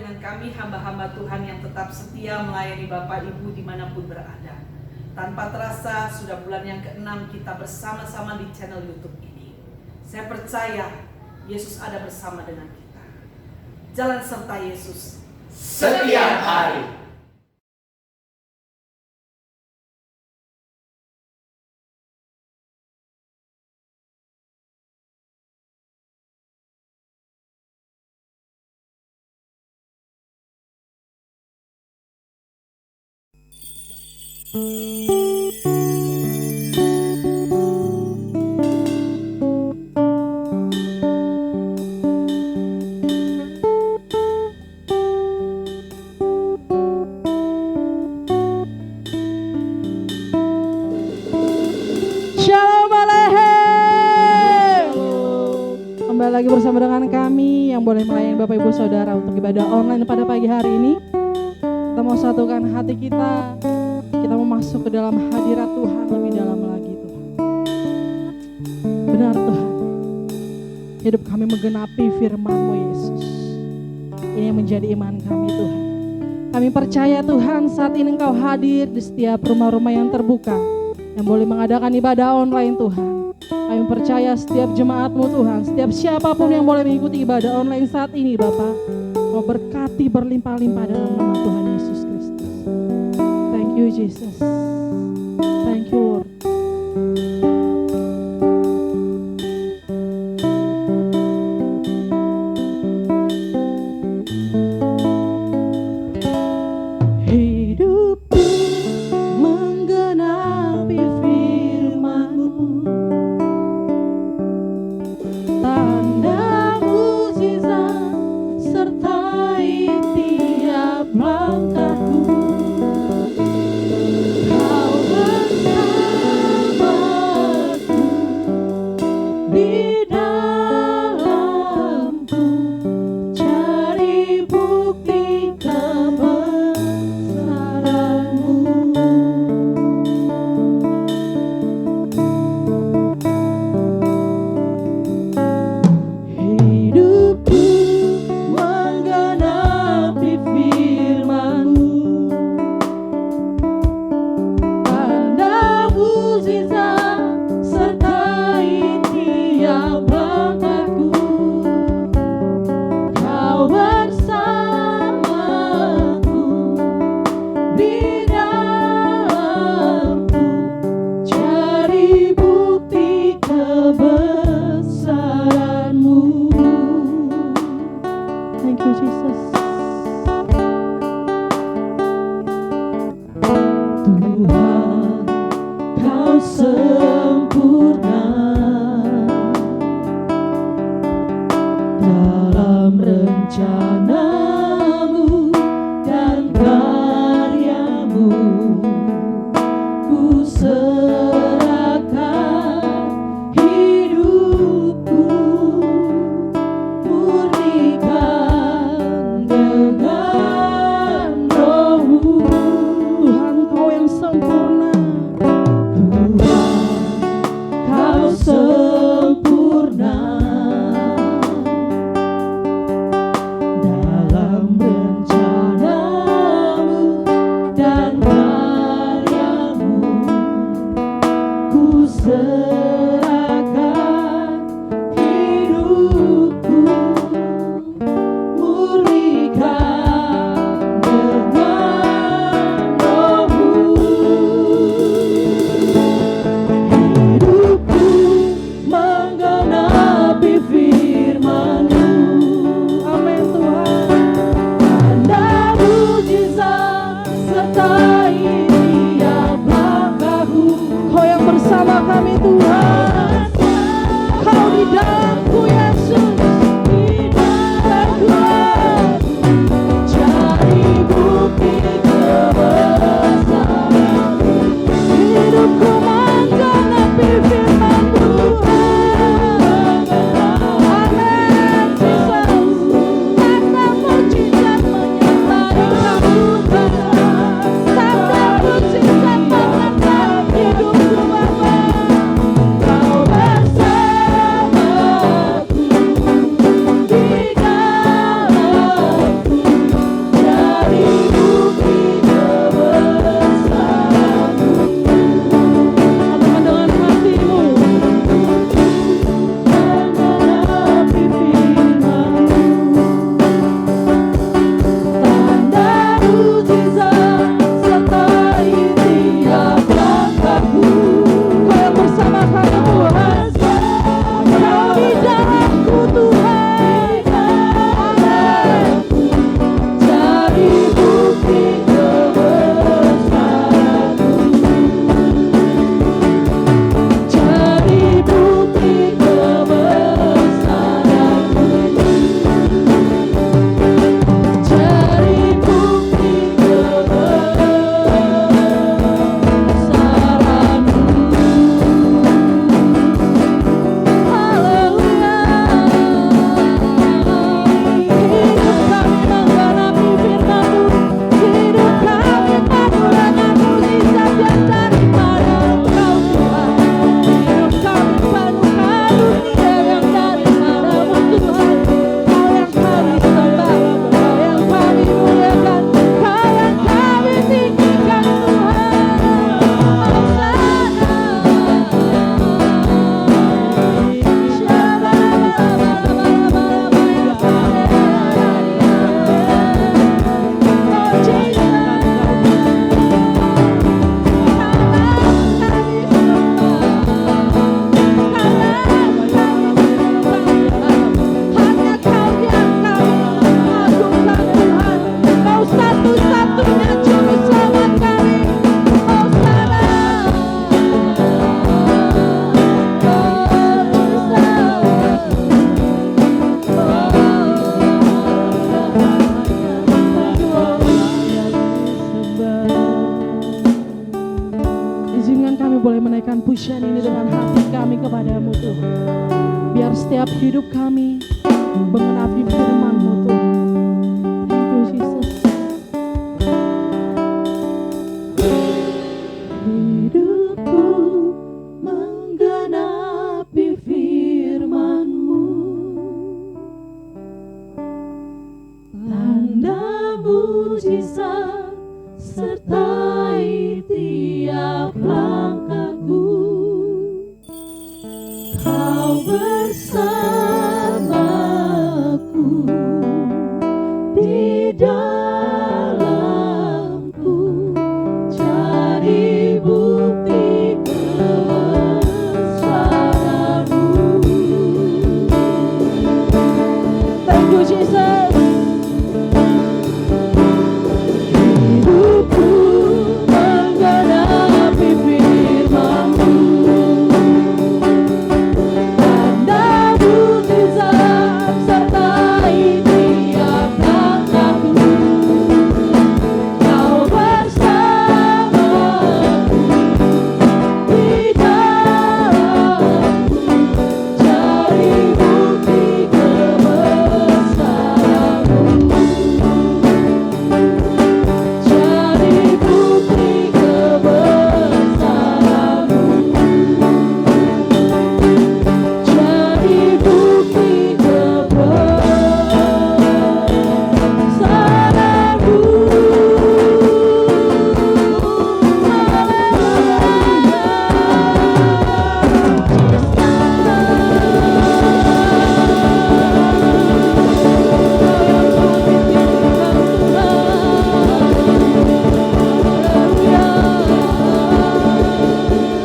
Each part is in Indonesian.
dengan kami hamba-hamba Tuhan yang tetap setia melayani Bapak Ibu dimanapun berada. Tanpa terasa sudah bulan yang ke-6 kita bersama-sama di channel YouTube ini. Saya percaya Yesus ada bersama dengan kita. Jalan serta Yesus setiap hari. Shalom Alehem. Kembali lagi bersama dengan kami yang boleh melayani Bapak Ibu Saudara untuk ibadah online pada pagi hari ini. Kita mau satukan hati kita. Kita mau masuk ke dalam hadirat Tuhan lebih dalam lagi Tuhan. Benar Tuhan, hidup kami menggenapi firman-Mu Yesus. Ini yang menjadi iman kami Tuhan. Kami percaya Tuhan saat ini Engkau hadir di setiap rumah-rumah yang terbuka, yang boleh mengadakan ibadah online Tuhan. Kami percaya setiap jemaat-Mu Tuhan, setiap siapapun yang boleh mengikuti ibadah online saat ini Bapa, Kau berkati berlimpah-limpah dalam nama Tuhan Yesus Kristus. Thank you Jesus. Thank you Lord. Hidupku menggenapi firman-Mu, tanda mukjizat sertai tiap langkahku. Kau pujian ini dengan hati kami kepadamu Tuhan. Biar setiap hidup kami mengenapi firman-Mu Tuhan. Thank you Jesus. Hidupku menggenapi firman-Mu, tanda mujizat sertai tiap langkahku. Kau bersamaku di dalamku, jadi bukti kebesaran-Mu. Thank you Jesus. Hidupku menggenapi firman-Mu, tanda mujizat sertai tiap langkahku. Kau bersamaku di dalamku, jadi bukti kebesaran-Mu. Jadi bukti kebesaran-Mu. Jadi bukti kebesaran-Mu.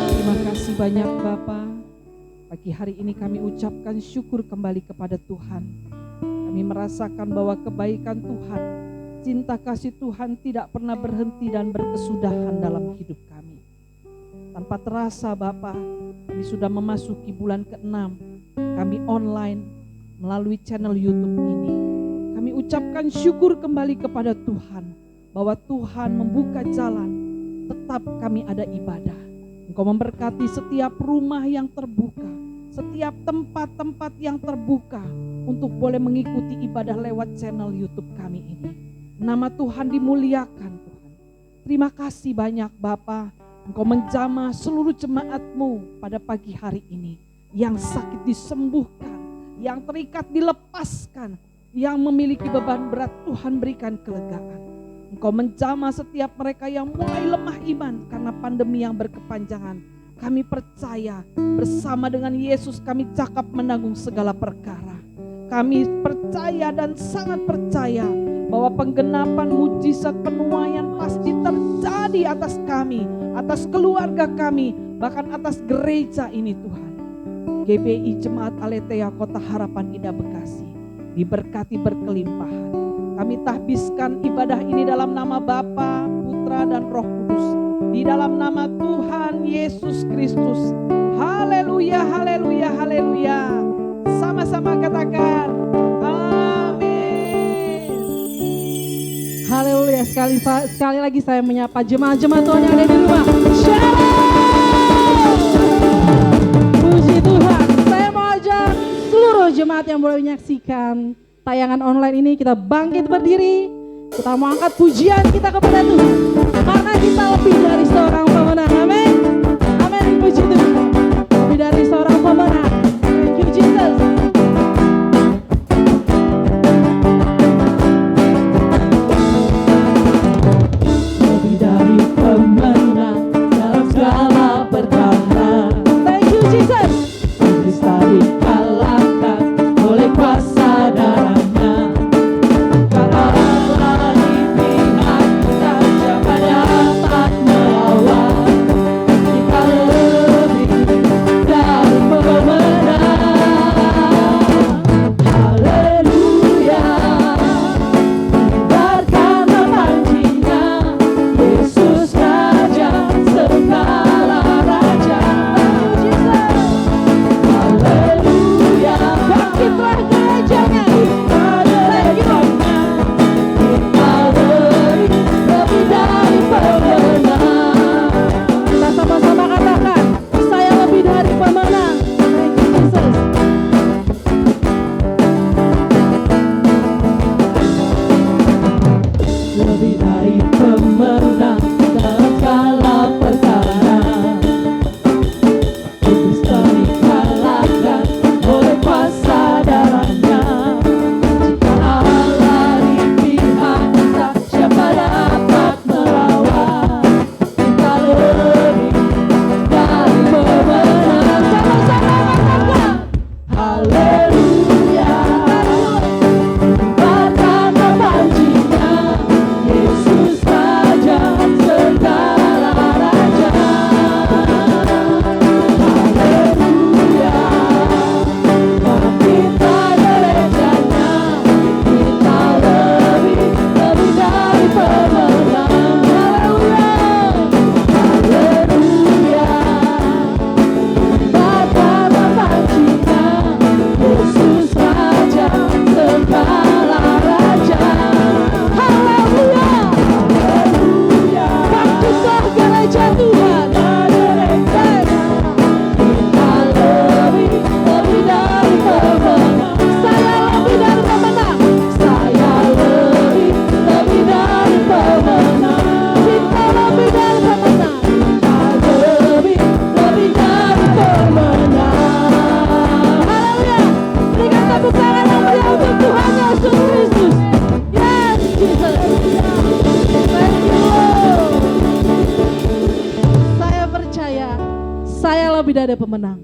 Terima kasih banyak Bapa. Pagi hari ini kami ucapkan syukur kembali kepada Tuhan. Kami merasakan bahwa kebaikan Tuhan, cinta kasih Tuhan tidak pernah berhenti dan berkesudahan dalam hidup kami. Tanpa terasa Bapa, kami sudah memasuki bulan ke-6. Kami online melalui channel YouTube ini. Kami ucapkan syukur kembali kepada Tuhan bahwa Tuhan membuka jalan, tetap kami ada ibadah. Engkau memberkati setiap rumah yang terbuka, setiap tempat-tempat yang terbuka untuk boleh mengikuti ibadah lewat channel YouTube kami ini. Nama Tuhan dimuliakan Tuhan. Terima kasih banyak Bapa. Engkau menjamah seluruh jemaat-Mu pada pagi hari ini. Yang sakit disembuhkan, yang terikat dilepaskan, yang memiliki beban berat Tuhan berikan kelegaan. Engkau menjamah setiap mereka yang mulai lemah iman karena pandemi yang berkepanjangan. Kami percaya bersama dengan Yesus kami cakap menanggung segala perkara. Kami percaya dan sangat percaya bahwa penggenapan mujizat penuaian pasti terjadi atas kami, atas keluarga kami, bahkan atas gereja ini Tuhan. GBI Jemaat Aletheia Kota Harapan Indah Bekasi diberkati berkelimpahan. Kami tahbiskan ibadah ini dalam nama Bapa, Putra dan Roh Kudus. Di dalam nama Tuhan Yesus Kristus. Haleluya, haleluya, haleluya. Sama-sama katakan amin. Haleluya. Sekali lagi saya menyapa jemaat-jemaat Tuhan yang ada di rumah. Shalom. Puji Tuhan. Saya mau ajak seluruh jemaat yang boleh menyaksikan tayangan online ini, kita bangkit berdiri, kita mau angkat pujian kita kepada Tuhan, karena kita lebih dari seorang pemenang. Amin, amin. Puji Tuhan, lebih dari seorang pemenang. Thank you Jesus. Lebih dari pemenang dalam segala perkara. Thank you Jesus. Iblis tadi kalahkan oleh kuasa darahnya. Karena Allah di pihak kita, siapa dapat melawan? Kita lebih dari pemenang. Jesus. Thank you Lord. Saya percaya saya lebih dari pemenang.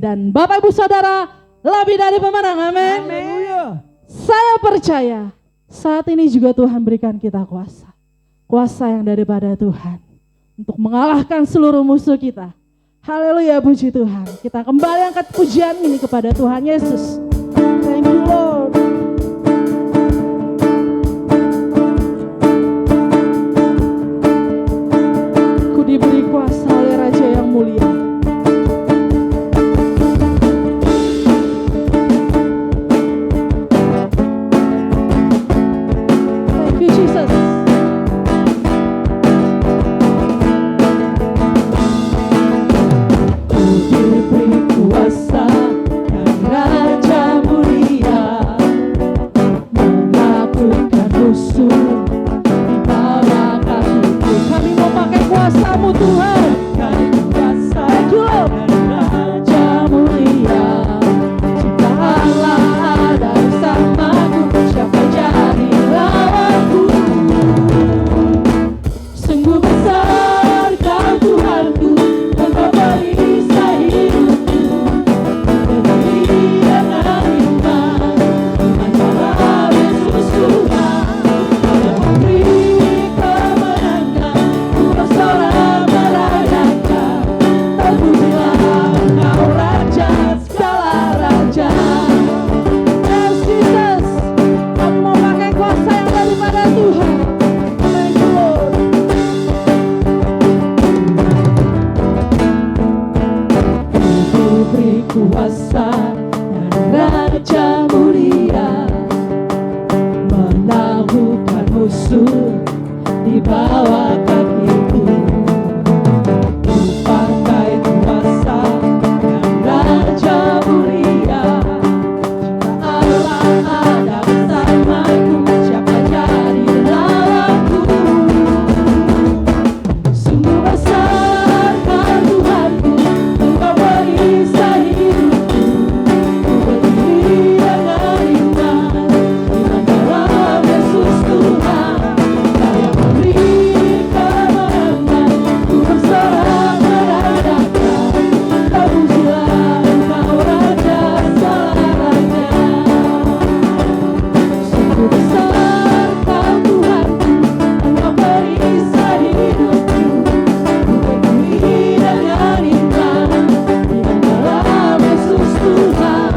Dan Bapak Ibu Saudara lebih dari pemenang. Amin. Saya percaya saat ini juga Tuhan berikan kita kuasa. Kuasa yang daripada Tuhan untuk mengalahkan seluruh musuh kita. Haleluya, puji Tuhan. Kita kembali angkat pujian ini kepada Tuhan Yesus. Thank you Lord. Ku diberi kuasa oleh Raja yang mulia. Thank you Jesus. Kuasa yang Raja mulia menaklukkan musuh di bawah kakiku. Kami mau pakai kuasa-Mu Tuhan. Kami kuasa dari Raja mulia. Jika Allah ada bersamaku, siapa jadi lawanku? Sungguh besar Kau Tuhanku, Engkau perisai hidupku. Berdiri dengan iman dalam Yesus Tuhan. Dia memberi kemenangan, ku bersorak merayakan. Terpujilah Engkau Raja segala raja. Yes Jesus, kami mau pakai kuasa yang daripada Tuhan. Thank you Lord. Diberi kuasa dari Raja mulia menaklukkan musuh di bawah kakiku. Ku pakai kuasa dari Raja mulia. Jika Allah ada bersamaku, siapa jadi lawanku? Sungguh besar Kau Tuhanku, Engkau perisai hidupku. Ku berdiri dengan iman dalam Yesus Tuhan. Dia memberi kemenangan, ku bersorak merayakan. Terpujilah Engkau Raja segala raja. Sungguh besar Kau Tuhanku, Engkau perisai hidupku. Ku berdiri dengan iman dalam Yesus Tuhan.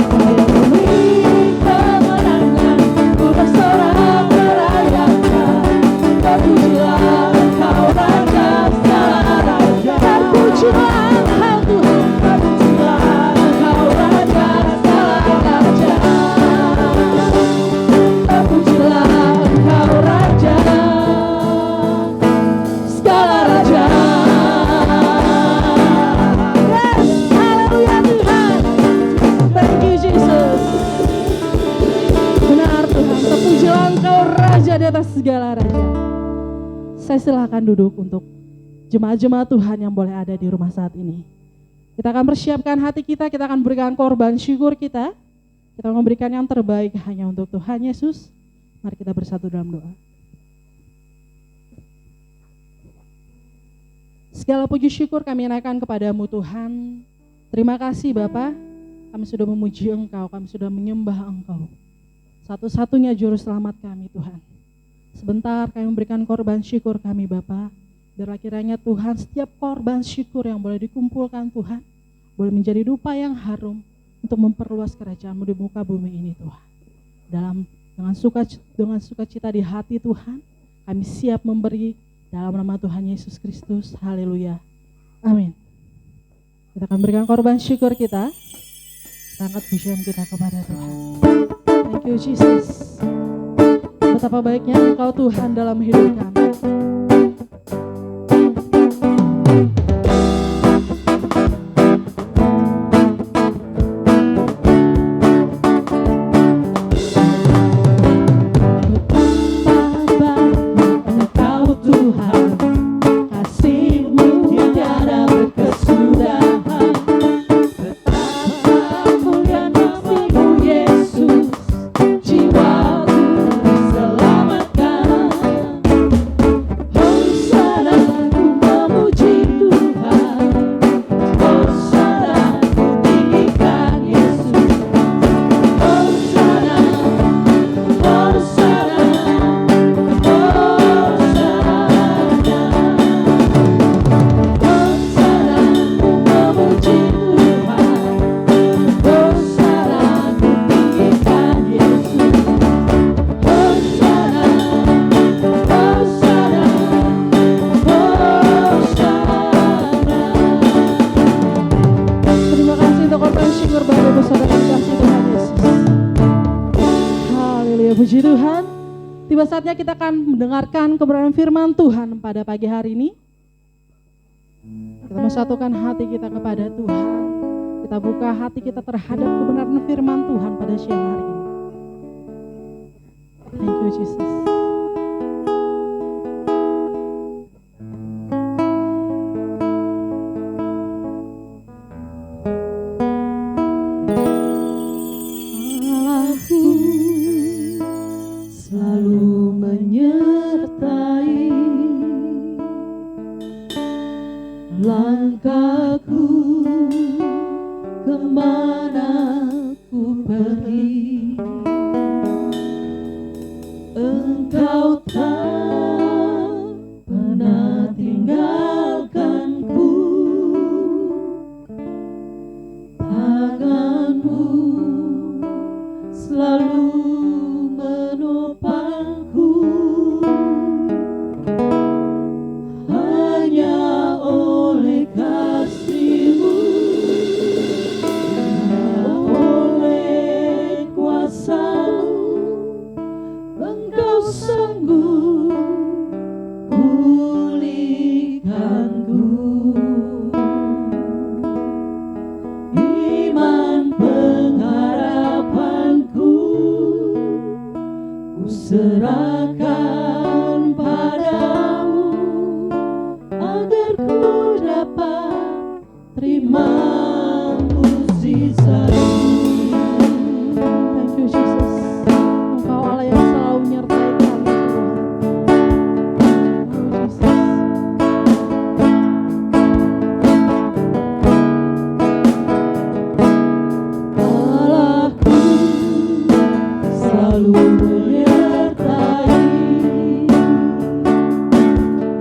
Dia memberi kemenangan, ku bersorak merayakan. Terpujilah Engkau Raja segala raja. Terpujilah Engkau Tuhan. Terpujilah Engkau Raja segala raja. Terpujilah Engkau Raja segala raja. Yes, haleluya Tuhan. Thank you Jesus. Benar Tuhan, terpujilah Engkau Raja di atas segala raja. Saya silakan duduk untuk jemaat-jemaat Tuhan yang boleh ada di rumah saat ini. Kita akan persiapkan hati kita akan berikan korban syukur kita. Kita akan memberikan yang terbaik hanya untuk Tuhan Yesus. Mari kita bersatu dalam doa. Segala puji syukur kami naikkan kepadamu Tuhan. Terima kasih Bapa, kami sudah memuji Engkau, kami sudah menyembah Engkau. Satu-satunya juru selamat kami Tuhan. Sebentar kami memberikan korban syukur kami Bapa. Biarlah kiranya Tuhan setiap korban syukur yang boleh dikumpulkan Tuhan, boleh menjadi dupa yang harum untuk memperluas kerajaan-Mu di muka bumi ini Tuhan. Dengan sukacita di hati Tuhan, kami siap memberi dalam nama Tuhan Yesus Kristus. Haleluya. Amin. Kita akan berikan korban syukur kita. Angkat pujian kita kepada Tuhan. Thank you Jesus. Betapa baiknya Engkau Tuhan dalam hidup kami. Jiwaku diselamatkan. Tiba saatnya kita akan mendengarkan kebenaran firman Tuhan pada pagi hari ini. Kita mensatukan hati kita kepada Tuhan. Kita buka hati kita terhadap kebenaran firman Tuhan pada siang hari ini. Thank you Jesus. Langkahku kemana ku pergi, Engkau tak pernah tinggalkanku. Tanganmu selalu menopangku. Hanya oleh kasih-Mu, oleh kuasa-Mu, Engkau sanggup pulihkanku. Iman pengharapanku ku serahkan padamu, agar ku dapat terima mukjizat-Mu. Thank you Jesus. Engkau Allah yang selalu menyertai kami Tuhan. Oh Jesus. Allahku selalu menyertai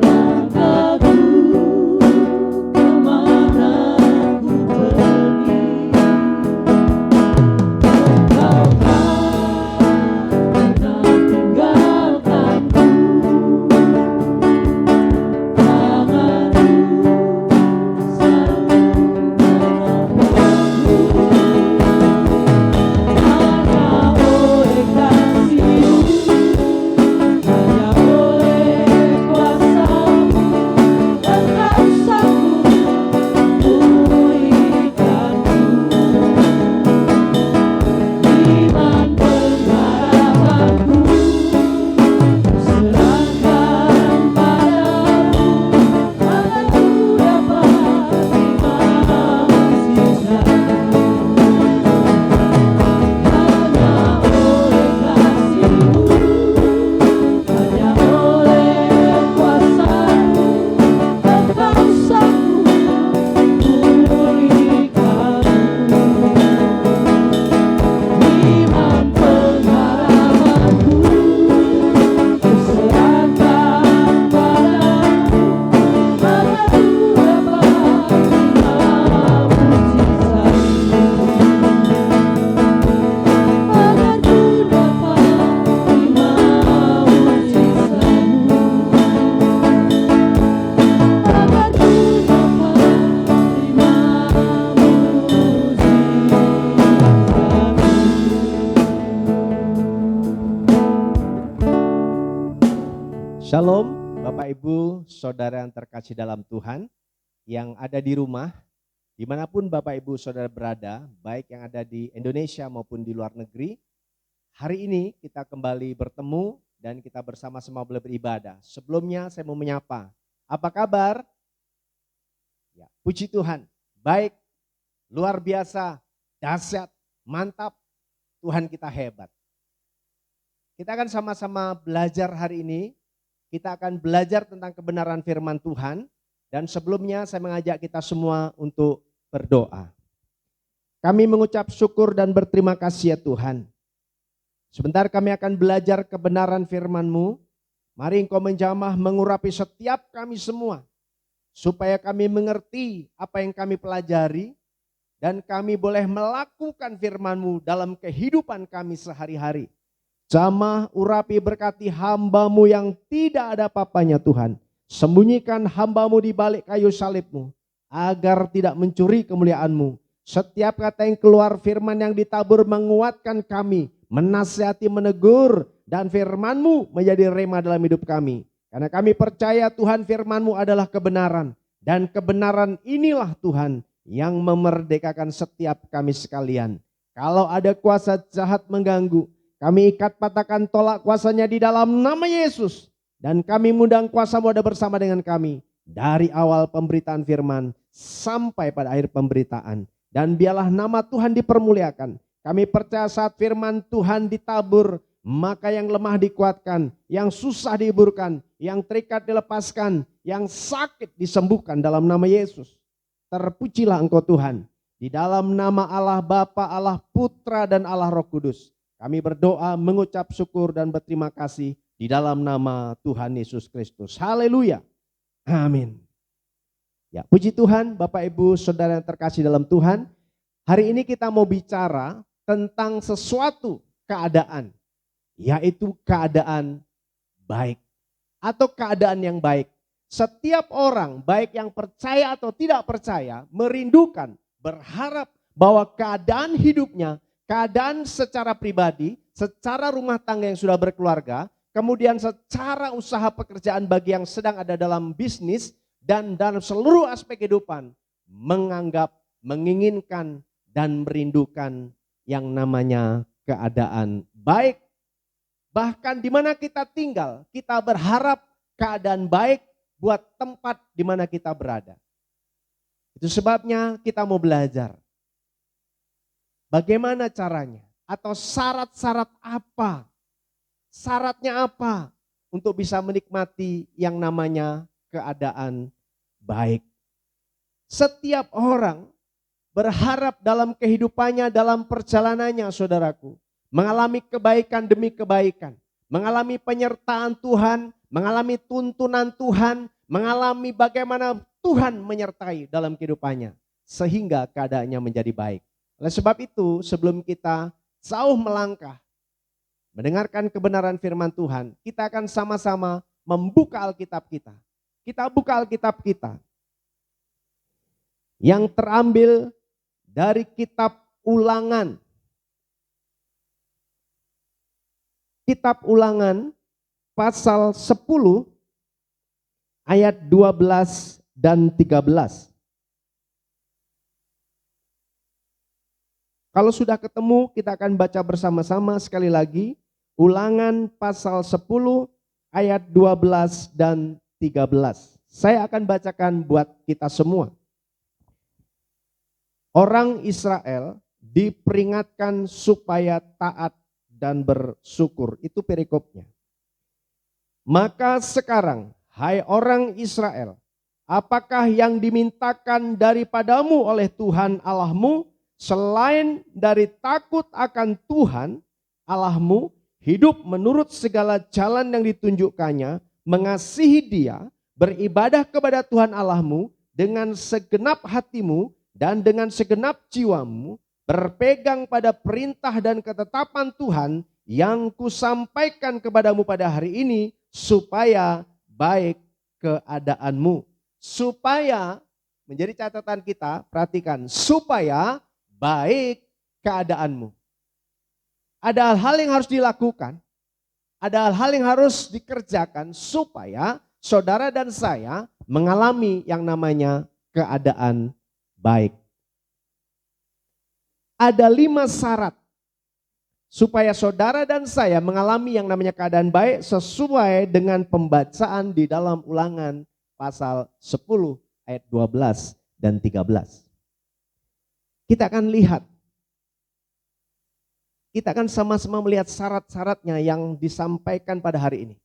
langkahku kemana ku pergi. Engkau tak pernah tinggalkanku. Tangan-Mu selalu menopangku. Hanya oleh kasih-Mu, hanya oleh kuasa-Mu, Engkau sanggup pulihkanku. Iman pengharapanku ku serahkan padamu, agar ku dapat terima mukjizat-Mu. Hanya oleh kasih-Mu, hanya oleh kuasa-Mu, Engkau sanggup pulihkanku. Iman pengharapanku ku serahkan padamu, agar ku dapat terima mukjizat-Mu. Agar ku dapat terima mukjizat-Mu. Agar ku dapat terima mukjizat-Mu. Shalom Bapak Ibu Saudara yang terkasih dalam Tuhan, yang ada di rumah, dimanapun Bapak Ibu Saudara berada, baik yang ada di Indonesia maupun di luar negeri. Hari ini kita kembali bertemu dan kita bersama-sama boleh beribadah. Sebelumnya saya mau menyapa, apa kabar? Ya, puji Tuhan, baik, luar biasa, dahsyat, mantap, Tuhan kita hebat. Kita akan sama-sama belajar hari ini. Kita akan belajar tentang kebenaran firman Tuhan. Dan sebelumnya saya mengajak kita semua untuk berdoa. Kami mengucap syukur dan berterima kasih ya Tuhan. Sebentar kami akan belajar kebenaran firman-Mu. Mari Engkau menjamah mengurapi setiap kami semua. Supaya kami mengerti apa yang kami pelajari. Dan kami boleh melakukan firman-Mu dalam kehidupan kami sehari-hari. Jamah, urapi, berkati hamba-Mu yang tidak ada apa-apanya Tuhan. Sembunyikan hamba-Mu di balik kayu salib-Mu, agar tidak mencuri kemuliaan-Mu. Setiap kata yang keluar firman yang ditabur menguatkan kami, menasihati, menegur, dan firman-Mu menjadi rema dalam hidup kami. Karena kami percaya Tuhan firman-Mu adalah kebenaran. Dan kebenaran inilah Tuhan yang memerdekakan setiap kami sekalian. Kalau ada kuasa jahat mengganggu, kami ikat patahkan tolak kuasanya di dalam nama Yesus. Dan kami mengundang kuasa-Mu ada bersama dengan kami. Dari awal pemberitaan firman sampai pada akhir pemberitaan. Dan biarlah nama Tuhan dipermuliakan. Kami percaya saat firman Tuhan ditabur, maka yang lemah dikuatkan, yang susah dihiburkan, yang terikat dilepaskan, yang sakit disembuhkan dalam nama Yesus. Terpujilah Engkau Tuhan. Di dalam nama Allah Bapa, Allah Putra dan Allah Roh Kudus. Kami berdoa, mengucap syukur dan berterima kasih di dalam nama Tuhan Yesus Kristus. Haleluya. Amin. Ya, puji Tuhan, Bapak Ibu Saudara yang terkasih dalam Tuhan. Hari ini kita mau bicara tentang sesuatu keadaan, yaitu keadaan baik atau keadaan yang baik. Setiap orang, baik yang percaya atau tidak percaya, merindukan, berharap bahwa keadaan hidupnya, keadaan secara pribadi, secara rumah tangga yang sudah berkeluarga, kemudian secara usaha pekerjaan bagi yang sedang ada dalam bisnis, dan dalam seluruh aspek kehidupan, menganggap, menginginkan, dan merindukan yang namanya keadaan baik. Bahkan di mana kita tinggal, kita berharap keadaan baik buat tempat di mana kita berada. Itu sebabnya kita mau belajar. Bagaimana caranya? Atau syarat-syarat apa? Syaratnya apa untuk bisa menikmati yang namanya keadaan baik? Setiap orang berharap dalam kehidupannya, dalam perjalanannya saudaraku. Mengalami kebaikan demi kebaikan. Mengalami penyertaan Tuhan, mengalami tuntunan Tuhan, mengalami bagaimana Tuhan menyertai dalam kehidupannya. Sehingga keadaannya menjadi baik. Oleh sebab itu sebelum kita jauh melangkah, mendengarkan kebenaran firman Tuhan, kita akan sama-sama membuka Alkitab kita. Kita buka Alkitab kita. Yang terambil dari kitab Ulangan. Kitab Ulangan pasal 10 ayat 12 dan 13. Kalau sudah ketemu kita akan baca bersama-sama sekali lagi. Ulangan pasal 10 ayat 12 dan 13. Saya akan bacakan buat kita semua. Orang Israel diperingatkan supaya taat dan bersyukur. Itu perikopnya. Maka sekarang, hai orang Israel, apakah yang dimintakan daripadamu oleh Tuhan Allahmu selain dari takut akan Tuhan Allahmu, hidup menurut segala jalan yang ditunjukkannya, mengasihi Dia, beribadah kepada Tuhan Allahmu dengan segenap hatimu dan dengan segenap jiwamu, berpegang pada perintah dan ketetapan Tuhan yang kusampaikan kepadamu pada hari ini, supaya baik keadaanmu. Supaya, menjadi catatan kita, perhatikan, supaya baik keadaanmu. Ada hal-hal yang harus dilakukan, ada hal-hal yang harus dikerjakan supaya saudara dan saya mengalami yang namanya keadaan baik. Ada 5 syarat supaya saudara dan saya mengalami yang namanya keadaan baik sesuai dengan pembacaan di dalam Ulangan pasal 10 ayat 12 dan 13. Kita akan lihat. Kita akan sama-sama melihat syarat-syaratnya yang disampaikan pada hari ini.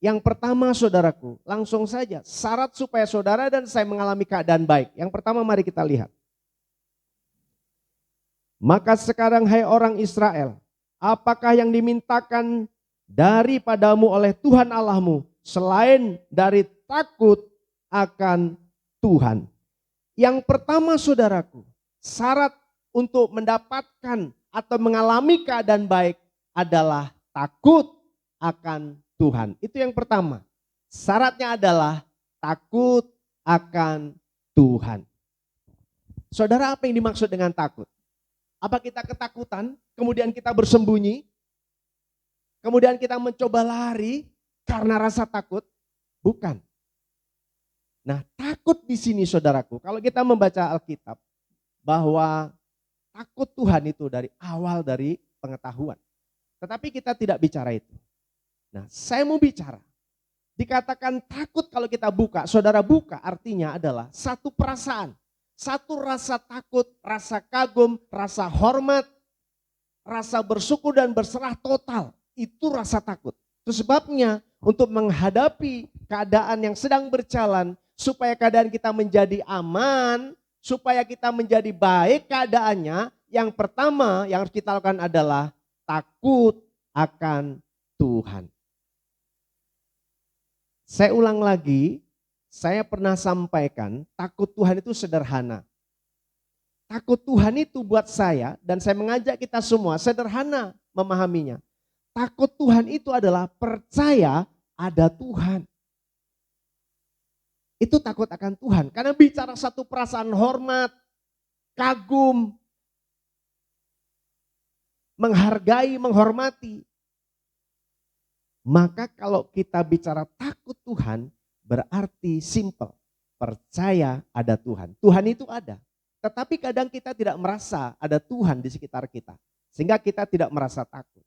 Yang pertama saudaraku, langsung saja syarat supaya saudara dan saya mengalami keadaan baik. Yang pertama mari kita lihat. Maka sekarang hai orang Israel, apakah yang dimintakan daripadamu oleh Tuhan Allahmu selain dari takut akan Tuhan? Yang pertama saudaraku, syarat untuk mendapatkan atau mengalami keadaan baik adalah takut akan Tuhan. Itu yang pertama. Syaratnya adalah takut akan Tuhan. Saudara, apa yang dimaksud dengan takut? Apa kita ketakutan, kemudian kita bersembunyi? Kemudian kita mencoba lari karena rasa takut? Bukan. Nah, takut di sini saudaraku, kalau kita membaca Alkitab bahwa takut Tuhan itu dari awal dari pengetahuan. Tetapi kita tidak bicara itu. Nah, saya mau bicara. Dikatakan takut kalau kita buka, saudara buka artinya adalah satu perasaan. Satu rasa takut, rasa kagum, rasa hormat, rasa bersyukur dan berserah total. Itu rasa takut. Itu sebabnya untuk menghadapi keadaan yang sedang berjalan, supaya keadaan kita menjadi aman, supaya kita menjadi baik keadaannya, yang pertama yang harus kita lakukan adalah takut akan Tuhan. Saya ulang lagi, saya pernah sampaikan takut Tuhan itu sederhana. Takut Tuhan itu buat saya, dan saya mengajak kita semua sederhana memahaminya. Takut Tuhan itu adalah percaya ada Tuhan. Itu takut akan Tuhan. Karena bicara satu perasaan hormat, kagum, menghargai, menghormati. Maka kalau kita bicara takut Tuhan, berarti simple. Percaya ada Tuhan. Tuhan itu ada. Tetapi kadang kita tidak merasa ada Tuhan di sekitar kita. Sehingga kita tidak merasa takut.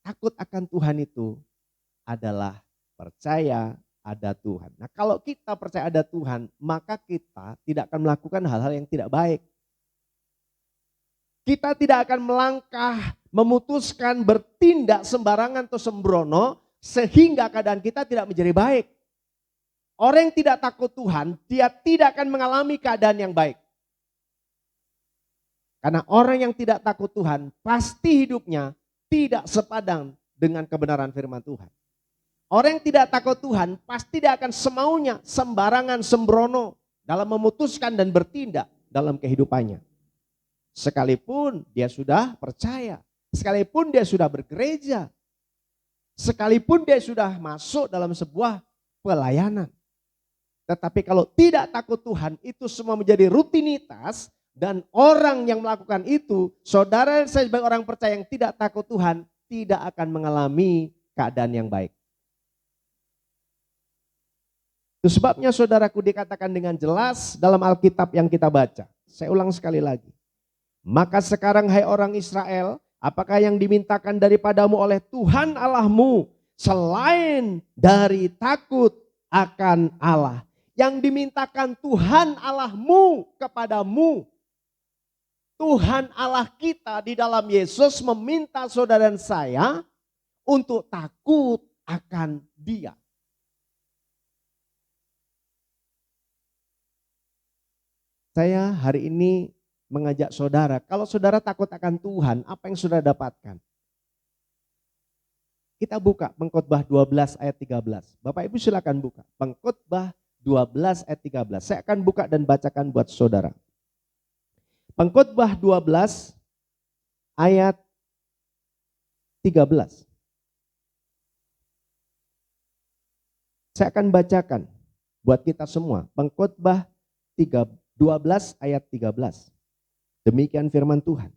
Takut akan Tuhan itu adalah percaya ada Tuhan. Nah, kalau kita percaya ada Tuhan, maka kita tidak akan melakukan hal-hal yang tidak baik. Kita tidak akan melangkah, memutuskan, bertindak sembarangan atau sembrono, sehingga keadaan kita tidak menjadi baik. Orang yang tidak takut Tuhan, dia tidak akan mengalami keadaan yang baik. Karena orang yang tidak takut Tuhan, pasti hidupnya tidak sepadan dengan kebenaran firman Tuhan. Orang yang tidak takut Tuhan pasti dia akan semaunya, sembarangan, sembrono dalam memutuskan dan bertindak dalam kehidupannya. Sekalipun dia sudah percaya, sekalipun dia sudah bergereja, sekalipun dia sudah masuk dalam sebuah pelayanan. Tetapi kalau tidak takut Tuhan, itu semua menjadi rutinitas. Dan orang yang melakukan itu, saudara saya sebagai orang percaya yang tidak takut Tuhan, tidak akan mengalami keadaan yang baik. Itu sebabnya saudaraku dikatakan dengan jelas dalam Alkitab yang kita baca. Saya ulang sekali lagi. Maka sekarang hai orang Israel, apakah yang dimintakan daripadamu oleh Tuhan Allahmu selain dari takut akan Allah? Yang dimintakan Tuhan Allahmu kepadamu. Tuhan Allah kita di dalam Yesus meminta saudara dan saya untuk takut akan Dia. Saya hari ini mengajak saudara, kalau saudara takut akan Tuhan, apa yang saudara dapatkan? Kita buka Pengkhotbah 12 ayat 13. Bapak Ibu silakan buka. Pengkhotbah 12 ayat 13. Saya akan buka dan bacakan buat saudara. Pengkhotbah 12 ayat 13. Saya akan bacakan buat kita semua. Pengkhotbah 12 ayat 13. Demikian firman Tuhan.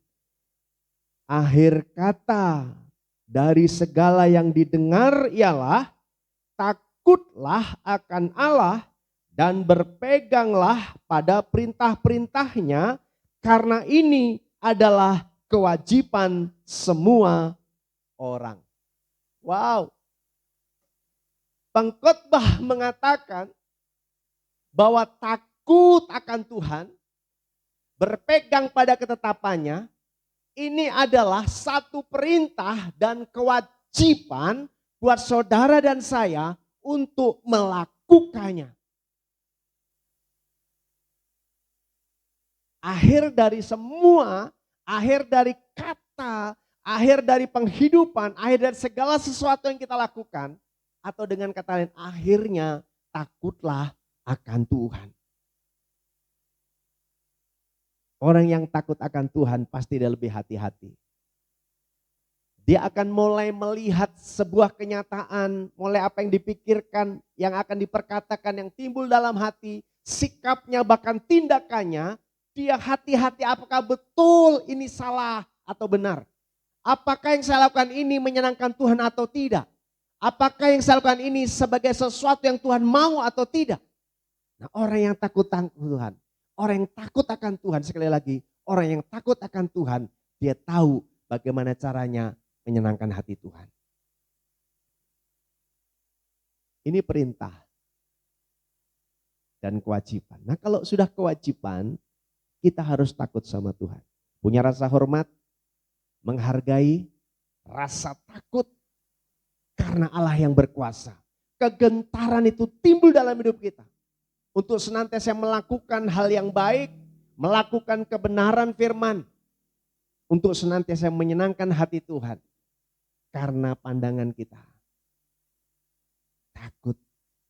Akhir kata dari segala yang didengar ialah takutlah akan Allah dan berpeganglah pada perintah-perintahnya, karena ini adalah kewajiban semua orang. Wow. Pengkhotbah mengatakan bahwa takut akan Tuhan, berpegang pada ketetapannya, ini adalah satu perintah dan kewajiban buat saudara dan saya untuk melakukannya. Akhir dari semua, akhir dari kata, akhir dari penghidupan, akhir dari segala sesuatu yang kita lakukan, atau dengan kata lain, akhirnya takutlah akan Tuhan. Orang yang takut akan Tuhan pasti dia lebih hati-hati. Dia akan mulai melihat sebuah kenyataan, mulai apa yang dipikirkan, yang akan diperkatakan, yang timbul dalam hati, sikapnya bahkan tindakannya, dia hati-hati apakah betul ini salah atau benar. Apakah yang saya lakukan ini menyenangkan Tuhan atau tidak? Apakah yang saya lakukan ini sebagai sesuatu yang Tuhan mau atau tidak? Nah, orang yang takut Tuhan, orang yang takut akan Tuhan, sekali lagi, orang yang takut akan Tuhan, dia tahu bagaimana caranya menyenangkan hati Tuhan. Ini perintah dan kewajiban. Nah, kalau sudah kewajiban, kita harus takut sama Tuhan. Punya rasa hormat, menghargai, rasa takut karena Allah yang berkuasa. Kegentaran itu timbul dalam hidup kita. Untuk senantiasa melakukan hal yang baik, melakukan kebenaran firman. Untuk senantiasa menyenangkan hati Tuhan. Karena pandangan kita takut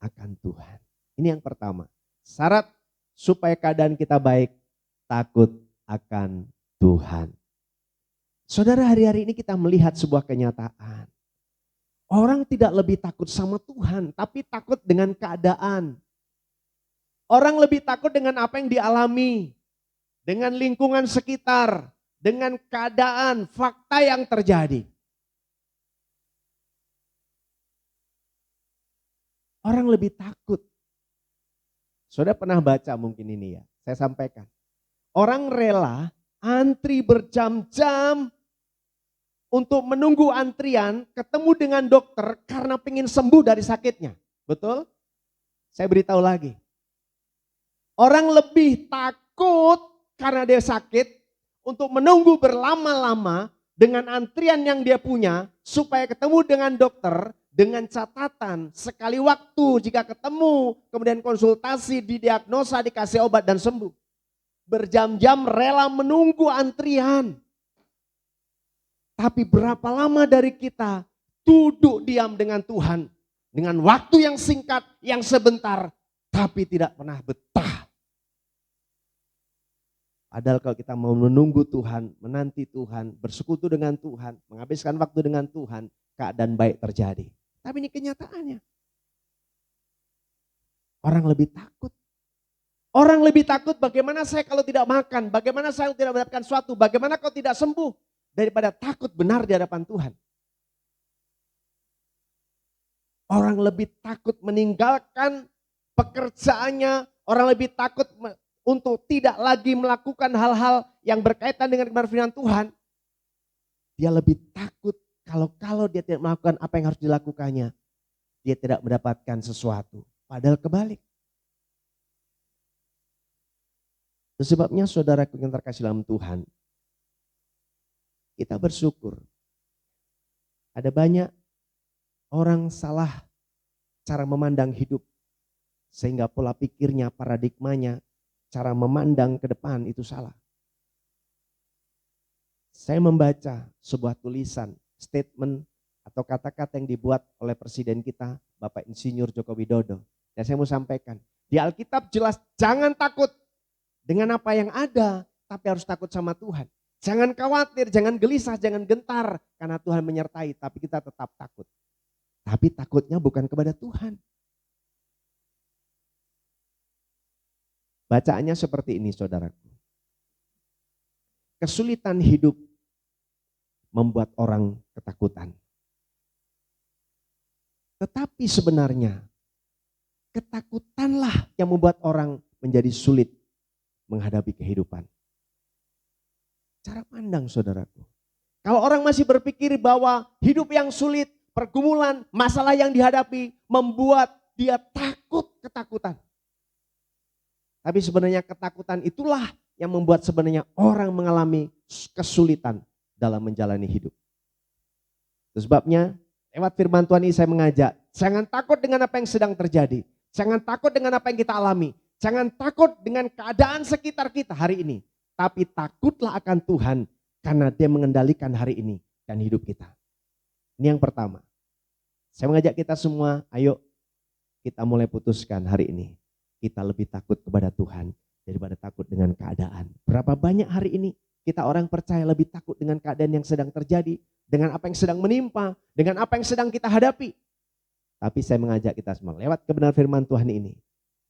akan Tuhan. Ini yang pertama. Syarat supaya keadaan kita baik, takut akan Tuhan. Saudara, hari-hari ini kita melihat sebuah kenyataan. Orang tidak lebih takut sama Tuhan, tapi takut dengan keadaan. Orang lebih takut dengan apa yang dialami, dengan lingkungan sekitar, dengan keadaan, fakta yang terjadi. Orang lebih takut. Saudara pernah baca mungkin ini ya, saya sampaikan. Orang rela antri berjam-jam untuk menunggu antrian ketemu dengan dokter karena pengen sembuh dari sakitnya. Betul? Saya beritahu lagi. Orang lebih takut karena dia sakit untuk menunggu berlama-lama dengan antrian yang dia punya supaya ketemu dengan dokter dengan catatan sekali waktu jika ketemu kemudian konsultasi, didiagnosa, dikasih obat dan sembuh. Berjam-jam rela menunggu antrian. Tapi berapa lama dari kita duduk diam dengan Tuhan dengan waktu yang singkat, yang sebentar, tapi tidak pernah betah. Padahal kalau kita mau menunggu Tuhan, menanti Tuhan, bersekutu dengan Tuhan, menghabiskan waktu dengan Tuhan, keadaan baik terjadi. Tapi ini kenyataannya. Orang lebih takut. Orang lebih takut bagaimana saya kalau tidak makan, bagaimana saya tidak mendapatkan sesuatu, bagaimana kalau tidak sembuh. Daripada takut benar di hadapan Tuhan. Orang lebih takut meninggalkan pekerjaannya, orang lebih takut untuk tidak lagi melakukan hal-hal yang berkaitan dengan kebenaran firman Tuhan. Dia lebih takut kalau dia tidak melakukan apa yang harus dilakukannya, dia tidak mendapatkan sesuatu. Padahal kebalik. Itu sebabnya saudaraku yang terkasih dalam Tuhan, kita bersyukur. Ada banyak orang salah cara memandang hidup. Sehingga pola pikirnya, paradigmanya, cara memandang ke depan itu salah. Saya membaca sebuah tulisan, statement atau kata-kata yang dibuat oleh Presiden kita, Bapak Insinyur Joko Widodo. Dan saya mau sampaikan, di Alkitab jelas jangan takut dengan apa yang ada, tapi harus takut sama Tuhan. Jangan khawatir, jangan gelisah, jangan gentar. Karena Tuhan menyertai, tapi kita tetap takut. Tapi takutnya bukan kepada Tuhan. Bacaannya seperti ini saudaraku. Kesulitan hidup membuat orang ketakutan. Tetapi sebenarnya ketakutanlah yang membuat orang menjadi sulit menghadapi kehidupan. Cara pandang saudaraku. Kalau orang masih berpikir bahwa hidup yang sulit, pergumulan, masalah yang dihadapi membuat dia takut ketakutan. Tapi sebenarnya ketakutan itulah yang membuat sebenarnya orang mengalami kesulitan dalam menjalani hidup. Itu sebabnya lewat firman Tuhan ini saya mengajak, jangan takut dengan apa yang sedang terjadi. Jangan takut dengan apa yang kita alami. Jangan takut dengan keadaan sekitar kita hari ini. Tapi takutlah akan Tuhan karena Dia mengendalikan hari ini dan hidup kita. Ini yang pertama. Saya mengajak kita semua, ayo kita mulai putuskan hari ini. Kita lebih takut kepada Tuhan daripada takut dengan keadaan. Berapa banyak hari ini kita orang percaya lebih takut dengan keadaan yang sedang terjadi, dengan apa yang sedang menimpa, dengan apa yang sedang kita hadapi. Tapi saya mengajak kita semua lewat kebenaran firman Tuhan ini.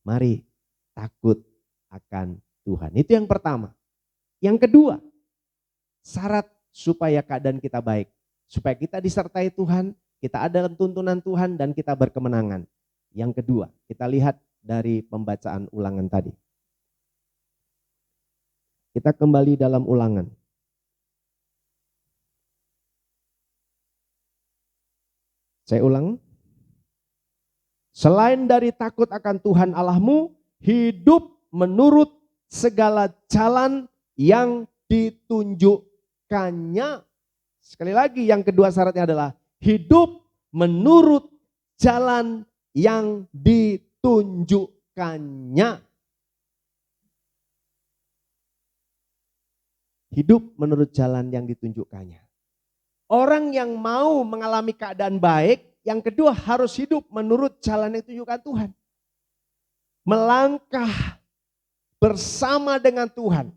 Mari takut akan Tuhan. Itu yang pertama. Yang kedua, syarat supaya keadaan kita baik. Supaya kita disertai Tuhan, kita ada dalam tuntunan Tuhan dan kita berkemenangan. Yang kedua, kita lihat dari pembacaan ulangan tadi. Kita kembali dalam ulangan. Saya ulang. Selain dari takut akan Tuhan Allahmu, hidup menurut segala jalan yang ditunjukkannya. Sekali lagi, yang kedua syaratnya adalah hidup menurut jalan yang ditunjukkannya. Hidup menurut jalan yang ditunjukkannya. Orang yang mau mengalami keadaan baik, yang kedua harus hidup menurut jalan yang ditunjukkan Tuhan. Melangkah bersama dengan Tuhan.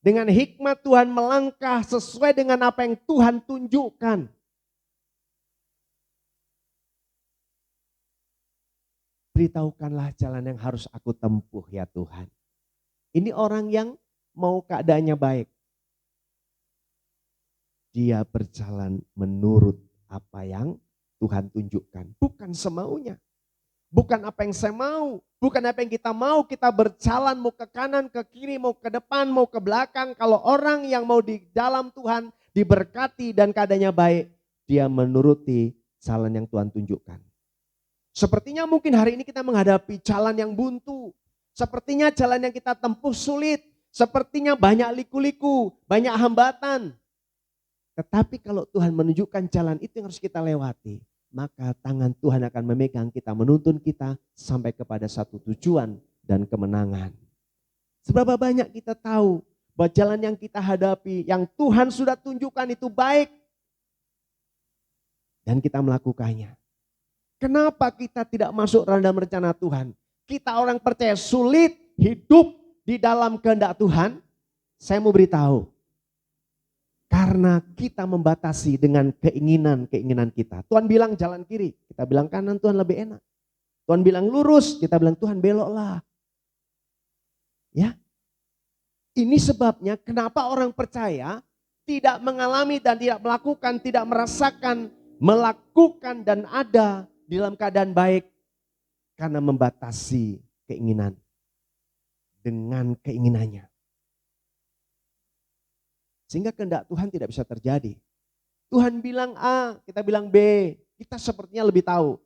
Dengan hikmat Tuhan melangkah sesuai dengan apa yang Tuhan tunjukkan. Beritahukanlah jalan yang harus aku tempuh ya Tuhan. Ini orang yang mau keadaannya baik. Dia berjalan menurut apa yang Tuhan tunjukkan. Bukan semaunya. Bukan apa yang saya mau. Bukan apa yang kita mau. Kita berjalan mau ke kanan, ke kiri, mau ke depan, mau ke belakang. Kalau orang yang mau di dalam Tuhan diberkati dan keadaannya baik. Dia menuruti jalan yang Tuhan tunjukkan. Sepertinya mungkin hari ini kita menghadapi jalan yang buntu. Sepertinya jalan yang kita tempuh sulit. Sepertinya banyak liku-liku, banyak hambatan. Tetapi kalau Tuhan menunjukkan jalan itu yang harus kita lewati, maka tangan Tuhan akan memegang kita, menuntun kita sampai kepada satu tujuan dan kemenangan. Seberapa banyak kita tahu bahwa jalan yang kita hadapi, yang Tuhan sudah tunjukkan itu baik. Dan kita melakukannya. Kenapa kita tidak masuk dalam rencana Tuhan? Kita orang percaya sulit hidup di dalam kehendak Tuhan. Saya mau beritahu. Karena kita membatasi dengan keinginan-keinginan kita. Tuhan bilang jalan kiri, kita bilang kanan, Tuhan lebih enak. Tuhan bilang lurus, kita bilang Tuhan beloklah. Ya. Ini sebabnya kenapa orang percaya tidak mengalami dan tidak melakukan, tidak merasakan, melakukan dan ada di dalam keadaan baik. Karena membatasi keinginan dengan keinginannya. Sehingga kehendak Tuhan tidak bisa terjadi. Tuhan bilang A, kita bilang B. Kita sepertinya lebih tahu.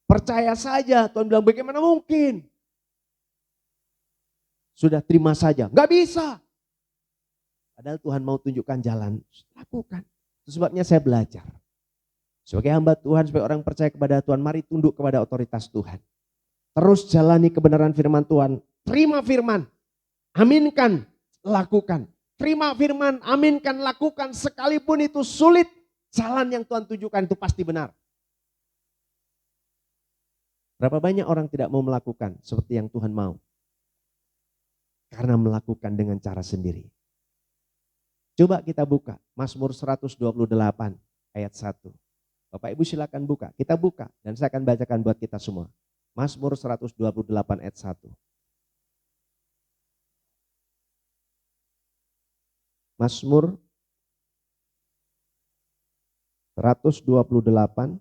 Percaya saja, Tuhan bilang bagaimana mungkin? Sudah terima saja, nggak bisa. Padahal Tuhan mau tunjukkan jalan, lakukan. Itu sebabnya saya belajar. Sebagai hamba Tuhan, sebagai orang percaya kepada Tuhan, mari tunduk kepada otoritas Tuhan. Terus jalani kebenaran firman Tuhan. Terima firman, aminkan, lakukan. Terima firman, aminkan, lakukan. Sekalipun itu sulit, jalan yang Tuhan tunjukkan itu pasti benar. Berapa banyak orang tidak mau melakukan seperti yang Tuhan mau? Karena melakukan dengan cara sendiri. Coba kita buka Mazmur 128 ayat 1. Bapak Ibu silakan buka. Kita buka dan saya akan bacakan buat kita semua. Mazmur 128 ayat 1. Mazmur 128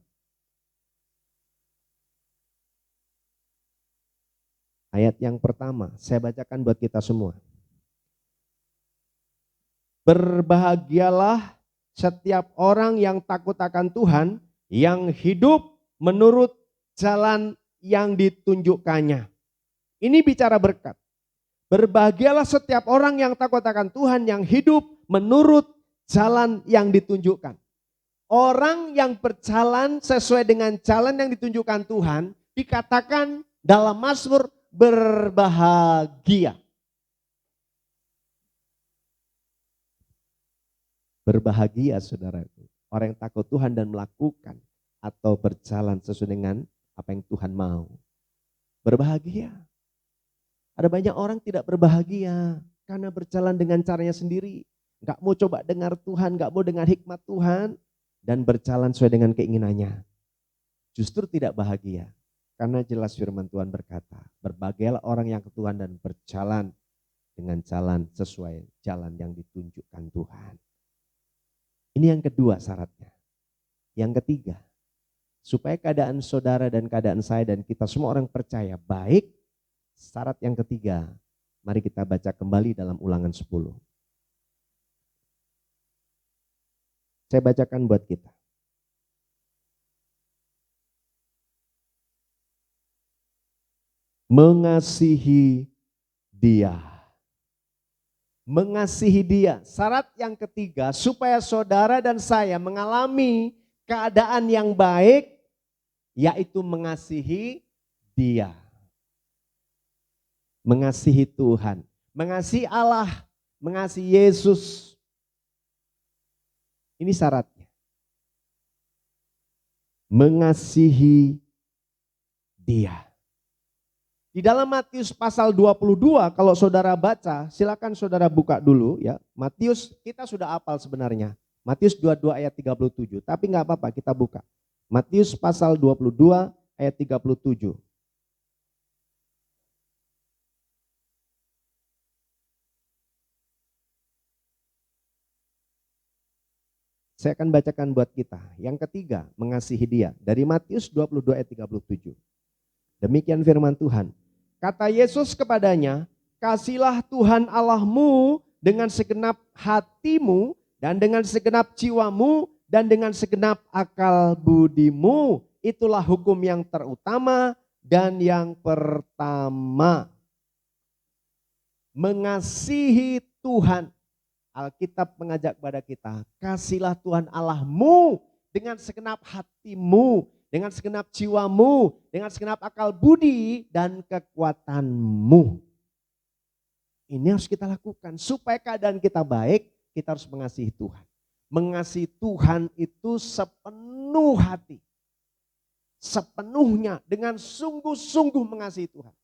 ayat yang pertama, saya bacakan buat kita semua. Berbahagialah setiap orang yang takut akan Tuhan, yang hidup menurut jalan yang ditunjukkannya. Ini bicara berkat. Berbahagialah setiap orang yang takut akan Tuhan, yang hidup menurut jalan yang ditunjukkan. Orang yang berjalan sesuai dengan jalan yang ditunjukkan Tuhan, dikatakan dalam Mazmur berbahagia. Berbahagia saudaraku, orang yang takut Tuhan dan melakukan atau berjalan sesuai dengan apa yang Tuhan mau. Berbahagia. Ada banyak orang tidak berbahagia karena berjalan dengan caranya sendiri. Gak mau coba dengar Tuhan, gak mau dengar hikmat Tuhan. Dan berjalan sesuai dengan keinginannya. Justru tidak bahagia. Karena jelas firman Tuhan berkata, berbahagialah orang yang ke Tuhan dan berjalan dengan jalan sesuai jalan yang ditunjukkan Tuhan. Ini yang kedua syaratnya. Yang ketiga, supaya keadaan saudara dan keadaan saya dan kita semua orang percaya baik, syarat yang ketiga, mari kita baca kembali dalam Ulangan 10. Saya bacakan buat kita. Mengasihi dia. Mengasihi dia. Syarat yang ketiga, supaya saudara dan saya mengalami keadaan yang baik, yaitu mengasihi dia. Mengasihi Tuhan, mengasihi Allah, mengasihi Yesus. Ini syaratnya. Mengasihi dia. Di dalam Matius pasal 22, kalau saudara baca, silakan saudara buka dulu ya. Matius kita sudah hafal sebenarnya. Matius 22 ayat 37, tapi nggak apa-apa kita buka. Matius pasal 22 ayat 37. Saya akan bacakan buat kita. Yang ketiga, mengasihi dia. Dari Matius 22 ayat 37. Demikian firman Tuhan. Kata Yesus kepadanya, kasihlah Tuhan Allahmu dengan segenap hatimu dan dengan segenap jiwamu dan dengan segenap akal budimu. Itulah hukum yang terutama dan yang pertama. Mengasihi Tuhan. Alkitab mengajak kepada kita, kasihlah Tuhan Allahmu dengan segenap hatimu, dengan segenap jiwamu, dengan segenap akal budi dan kekuatanmu. Ini harus kita lakukan supaya keadaan kita baik, kita harus mengasihi Tuhan. Mengasihi Tuhan itu sepenuh hati, sepenuhnya dengan sungguh-sungguh mengasihi Tuhan.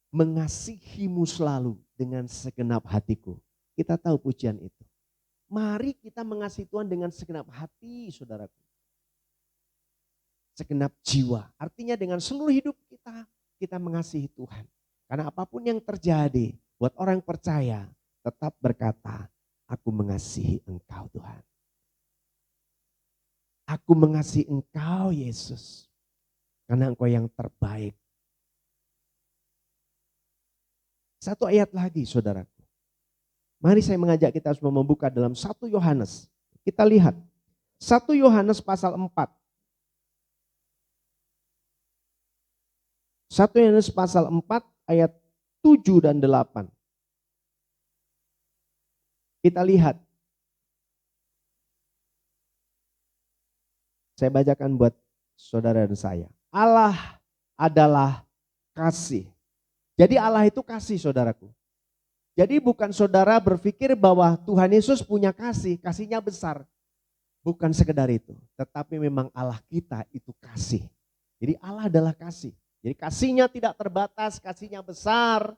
Mengasihimu selalu dengan segenap hatiku. Kita tahu pujian itu. Mari kita mengasihi Tuhan dengan segenap hati, saudaraku. Segenap jiwa. Artinya dengan seluruh hidup kita mengasihi Tuhan. Karena apapun yang terjadi, buat orang percaya, tetap berkata, aku mengasihi Engkau Tuhan. Aku mengasihi Engkau Yesus. Karena Engkau yang terbaik. Satu ayat lagi saudaraku. Mari saya mengajak kita semua membuka dalam 1 Yohanes. Kita lihat 1 Yohanes pasal 4. 1 Yohanes pasal 4 ayat 7 dan 8. Kita lihat. Saya bacakan buat saudara dan saya. Allah adalah kasih. Jadi Allah itu kasih saudaraku. Jadi bukan saudara berpikir bahwa Tuhan Yesus punya kasih, kasihnya besar. Bukan sekedar itu. Tetapi memang Allah kita itu kasih. Jadi Allah adalah kasih. Jadi kasihnya tidak terbatas, kasihnya besar.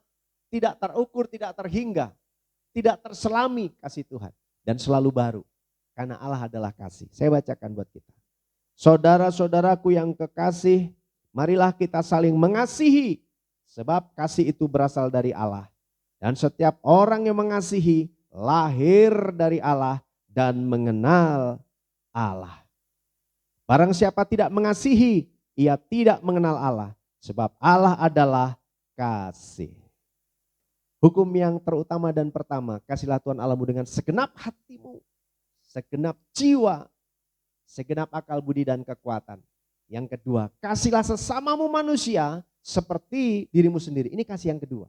Tidak terukur, tidak terhingga. Tidak terselami kasih Tuhan. Dan selalu baru. Karena Allah adalah kasih. Saya bacakan buat kita. Saudara-saudaraku yang kekasih, marilah kita saling mengasihi. Sebab kasih itu berasal dari Allah. Dan setiap orang yang mengasihi lahir dari Allah dan mengenal Allah. Barang siapa tidak mengasihi, ia tidak mengenal Allah. Sebab Allah adalah kasih. Hukum yang terutama dan pertama, kasihlah Tuhan Allahmu dengan segenap hatimu, segenap jiwa, segenap akal budi dan kekuatan. Yang kedua, kasihlah sesamamu manusia seperti dirimu sendiri. Ini kasih yang kedua.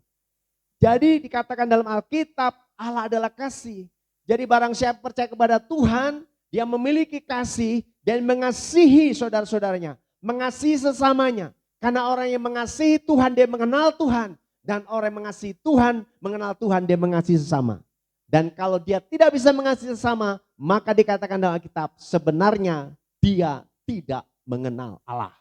Jadi dikatakan dalam Alkitab Allah adalah kasih. Jadi barang siapa percaya kepada Tuhan, dia memiliki kasih dan mengasihi saudara-saudaranya. Mengasihi sesamanya. Karena orang yang mengasihi Tuhan dia mengenal Tuhan. Dan orang yang mengasihi Tuhan mengenal Tuhan dia mengasihi sesama. Dan kalau dia tidak bisa mengasihi sesama, maka dikatakan dalam Alkitab sebenarnya dia tidak mengenal Allah.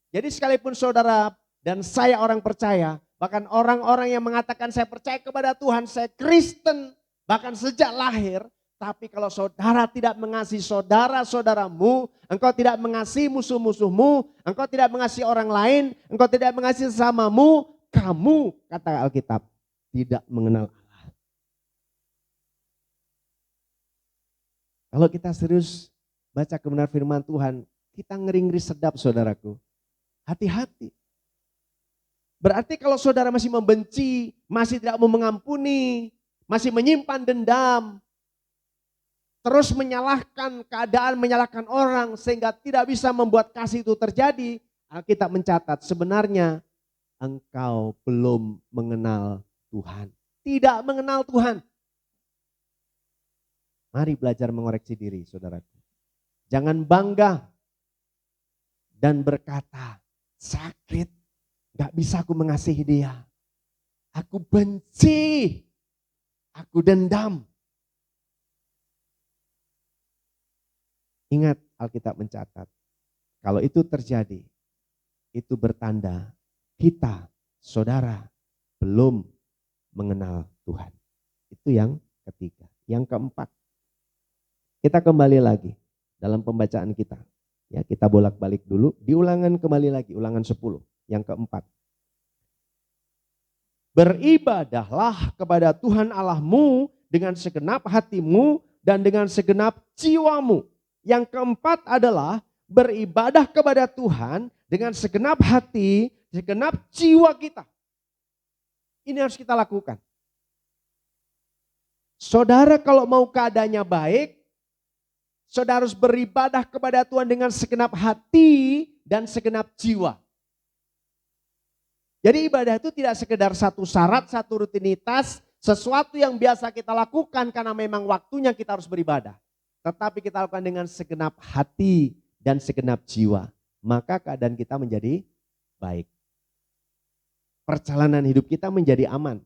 Jadi sekalipun saudara dan saya orang percaya, bahkan orang-orang yang mengatakan saya percaya kepada Tuhan, saya Kristen, bahkan sejak lahir. Tapi kalau saudara tidak mengasihi saudara-saudaramu, engkau tidak mengasihi musuh-musuhmu, engkau tidak mengasihi orang lain, engkau tidak mengasihi sesamamu, kamu, kata Alkitab, tidak mengenal Allah. Kalau kita serius baca kebenaran firman Tuhan, kita ngeri-ngeri sedap saudaraku. Hati-hati. Berarti kalau saudara masih membenci, masih tidak mau mengampuni, masih menyimpan dendam, terus menyalahkan keadaan, menyalahkan orang sehingga tidak bisa membuat kasih itu terjadi, Alkitab mencatat sebenarnya engkau belum mengenal Tuhan. Tidak mengenal Tuhan. Mari belajar mengoreksi diri saudaraku. Jangan bangga dan berkata, sakit, gak bisa aku mengasihi dia. Aku benci, aku dendam. Ingat Alkitab mencatat, kalau itu terjadi, itu bertanda kita, saudara, belum mengenal Tuhan. Itu yang ketiga. Yang keempat, kita kembali lagi dalam pembacaan kita. Ya, kita bolak-balik dulu, diulangan kembali lagi, ulangan 10. Yang keempat. Beribadahlah kepada Tuhan Allahmu dengan segenap hatimu dan dengan segenap jiwamu. Yang keempat adalah beribadah kepada Tuhan dengan segenap hati, segenap jiwa kita. Ini harus kita lakukan. Saudara kalau mau keadaannya baik, saudara harus beribadah kepada Tuhan dengan segenap hati dan segenap jiwa. Jadi ibadah itu tidak sekedar satu syarat, satu rutinitas, sesuatu yang biasa kita lakukan karena memang waktunya kita harus beribadah. Tetapi kita lakukan dengan segenap hati dan segenap jiwa. Maka keadaan kita menjadi baik. Perjalanan hidup kita menjadi aman.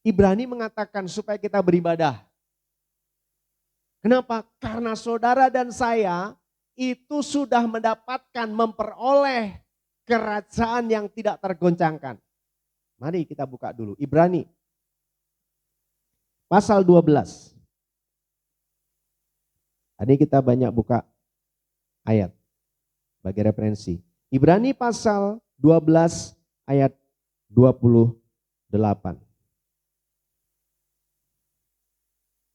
Ibrani mengatakan supaya kita beribadah. Kenapa? Karena saudara dan saya itu sudah mendapatkan, memperoleh kerajaan yang tidak tergoncangkan. Mari kita buka dulu. Ibrani pasal 12. Ini kita banyak buka ayat bagi referensi. Ibrani pasal 12 ayat 28.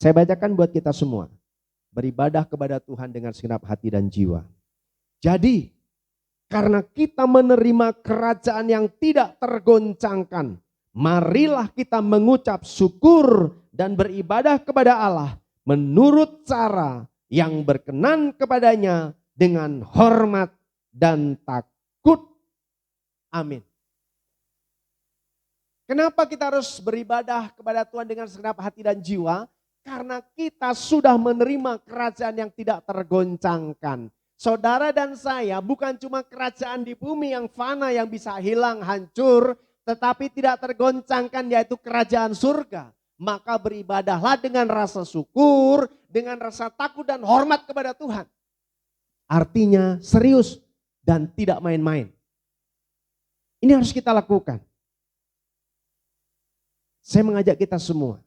Saya bacakan buat kita semua. Beribadah kepada Tuhan dengan segenap hati dan jiwa. Jadi, karena kita menerima kerajaan yang tidak tergoncangkan, marilah kita mengucap syukur dan beribadah kepada Allah menurut cara yang berkenan kepadanya dengan hormat dan takut. Amin. Kenapa kita harus beribadah kepada Tuhan dengan segenap hati dan jiwa? Karena kita sudah menerima kerajaan yang tidak tergoncangkan. Saudara dan saya bukan cuma kerajaan di bumi yang fana yang bisa hilang, hancur, tetapi tidak tergoncangkan yaitu kerajaan surga. Maka beribadahlah dengan rasa syukur, dengan rasa takut dan hormat kepada Tuhan. Artinya serius dan tidak main-main. Ini harus kita lakukan. Saya mengajak kita semua.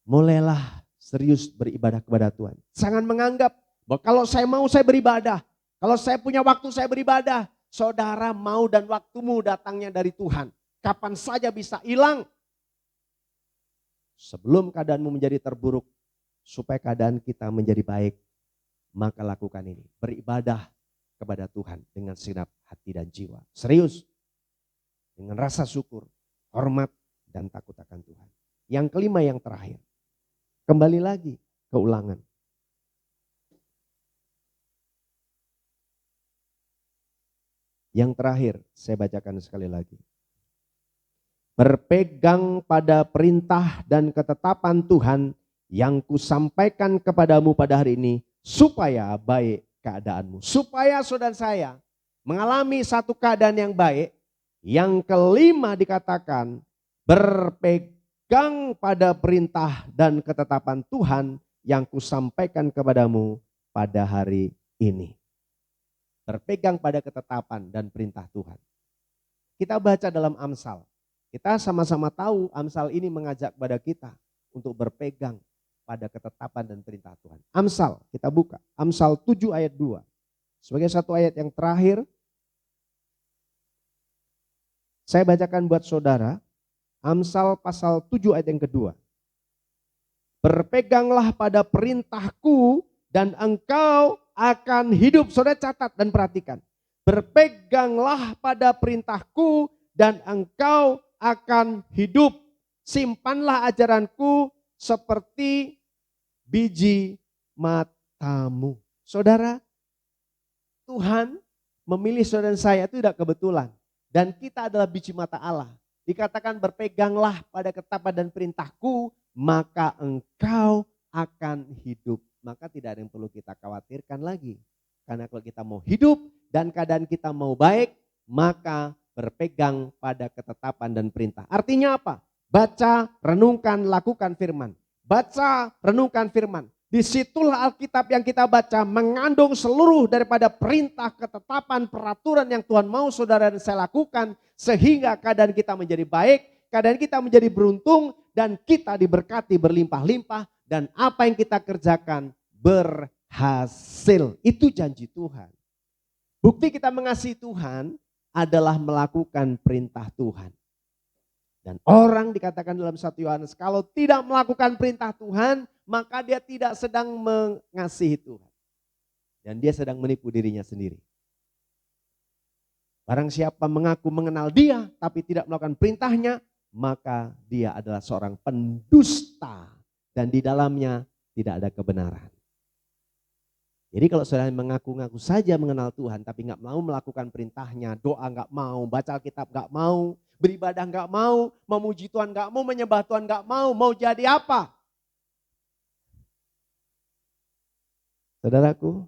Mulailah serius beribadah kepada Tuhan. Jangan menganggap bahwa kalau saya mau saya beribadah. Kalau saya punya waktu saya beribadah. Saudara mau dan waktumu datangnya dari Tuhan. Kapan saja bisa hilang. Sebelum keadaanmu menjadi terburuk. Supaya keadaan kita menjadi baik. Maka lakukan ini. Beribadah kepada Tuhan dengan segenap hati dan jiwa. Serius. Dengan rasa syukur, hormat dan takut akan Tuhan. Yang kelima yang terakhir. Kembali lagi ke ulangan. Yang terakhir saya bacakan sekali lagi. Berpegang pada perintah dan ketetapan Tuhan yang kusampaikan kepadamu pada hari ini supaya baik keadaanmu. Supaya saudara saya mengalami satu keadaan yang baik. Yang kelima dikatakan berpegang pada perintah dan ketetapan Tuhan yang kusampaikan kepadamu pada hari ini. Berpegang pada ketetapan dan perintah Tuhan. Kita baca dalam Amsal. Kita sama-sama tahu Amsal ini mengajak kepada kita untuk berpegang pada ketetapan dan perintah Tuhan. Amsal, kita buka. Amsal 7 ayat 2. Sebagai satu ayat yang terakhir, saya bacakan buat saudara. Amsal pasal 7 ayat yang kedua. Berpeganglah pada perintahku dan engkau akan hidup. Saudara catat dan perhatikan. Berpeganglah pada perintahku dan engkau akan hidup. Simpanlah ajaranku seperti biji matamu. Saudara, Tuhan memilih saudara dan saya itu tidak kebetulan. Dan kita adalah biji mata Allah. Dikatakan berpeganglah pada ketetapan dan perintahku, maka engkau akan hidup. Maka tidak ada yang perlu kita khawatirkan lagi. Karena kalau kita mau hidup dan keadaan kita mau baik, maka berpegang pada ketetapan dan perintah. Artinya apa? Baca, renungkan, lakukan firman. Baca, renungkan firman. Disitulah Alkitab yang kita baca mengandung seluruh daripada perintah, ketetapan, peraturan yang Tuhan mau saudara dan saya lakukan. Sehingga keadaan kita menjadi baik, keadaan kita menjadi beruntung, dan kita diberkati berlimpah-limpah. Dan apa yang kita kerjakan berhasil. Itu janji Tuhan. Bukti kita mengasihi Tuhan adalah melakukan perintah Tuhan. Dan orang dikatakan dalam 1 Yohanes, kalau tidak melakukan perintah Tuhan, maka dia tidak sedang mengasihi Tuhan. Dan dia sedang menipu dirinya sendiri. Barang siapa mengaku mengenal dia, tapi tidak melakukan perintahnya, maka dia adalah seorang pendusta. Dan di dalamnya tidak ada kebenaran. Jadi kalau saudara mengaku-ngaku saja mengenal Tuhan, tapi nggak mau melakukan perintahnya, doa nggak mau, baca Alkitab nggak mau, beribadah nggak mau, memuji Tuhan nggak mau, menyembah Tuhan nggak mau jadi apa? Saudaraku,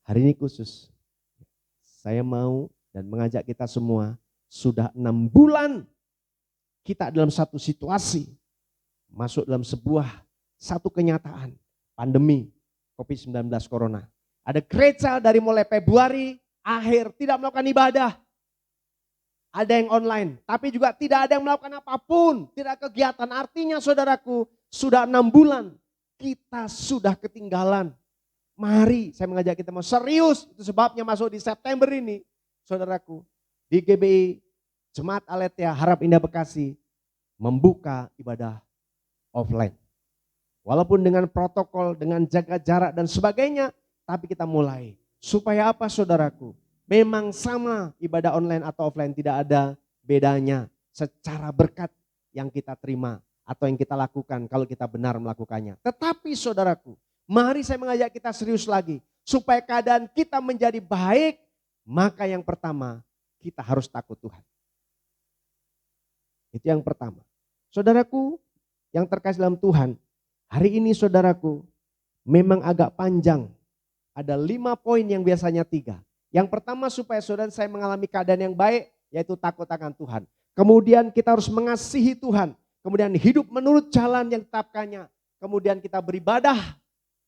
hari ini khusus, saya mau dan mengajak kita semua, sudah 6 bulan kita dalam satu situasi, masuk dalam satu kenyataan, pandemi COVID-19 Corona. Ada gereja dari mulai Februari akhir tidak melakukan ibadah. Ada yang online, tapi juga tidak ada yang melakukan apapun, tidak kegiatan. Artinya saudaraku, sudah 6 bulan kita sudah ketinggalan. Mari saya mengajak kita mau serius, itu sebabnya masuk di September ini. Saudaraku, di GBI Jemaat Aletheia Harap Indah Bekasi membuka ibadah offline. Walaupun dengan protokol, dengan jaga jarak dan sebagainya, tapi kita mulai. Supaya apa saudaraku? Memang sama ibadah online atau offline, tidak ada bedanya secara berkat yang kita terima atau yang kita lakukan kalau kita benar melakukannya. Tetapi saudaraku, mari saya mengajak kita serius lagi. Supaya keadaan kita menjadi baik, maka yang pertama kita harus takut Tuhan. Itu yang pertama. Saudaraku yang terkasih dalam Tuhan, hari ini saudaraku memang agak panjang. Ada 5 poin yang biasanya 3. Yang pertama supaya saudara saya mengalami keadaan yang baik, yaitu takut akan Tuhan. Kemudian kita harus mengasihi Tuhan. Kemudian hidup menurut jalan yang ditetapkannya. Kemudian kita beribadah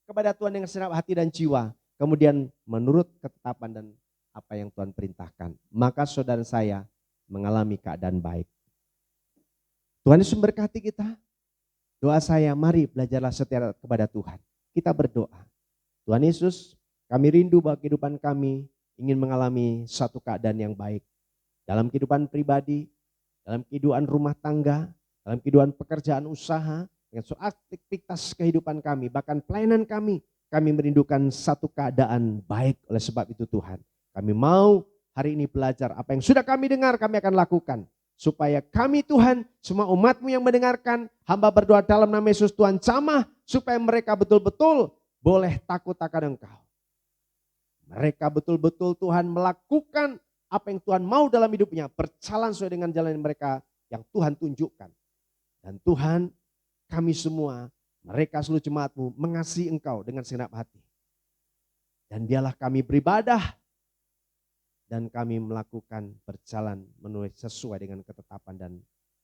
kepada Tuhan dengan segenap hati dan jiwa. Kemudian menurut ketetapan dan apa yang Tuhan perintahkan. Maka saudara saya mengalami keadaan baik. Tuhan Yesus memberkati kita. Doa saya, mari belajarlah setia kepada Tuhan. Kita berdoa. Tuhan Yesus, kami rindu bahwa kehidupan kami ingin mengalami satu keadaan yang baik. Dalam kehidupan pribadi, dalam kehidupan rumah tangga, dalam kehidupan pekerjaan usaha, dengan soal aktivitas kehidupan kami, bahkan pelayanan kami merindukan satu keadaan baik. Oleh sebab itu Tuhan, kami mau hari ini belajar apa yang sudah kami dengar kami akan lakukan. Supaya kami Tuhan, semua umat-Mu yang mendengarkan, hamba berdoa dalam nama Yesus Tuhan jamah, supaya mereka betul-betul boleh takut akan Engkau. Mereka betul-betul Tuhan melakukan apa yang Tuhan mau dalam hidupnya, berjalan sesuai dengan jalan mereka yang Tuhan tunjukkan. Dan Tuhan, kami semua, mereka seluruh jemaat-Mu mengasihi Engkau dengan segenap hati. Dan biarlah kami beribadah dan kami melakukan berjalan menulis sesuai dengan ketetapan dan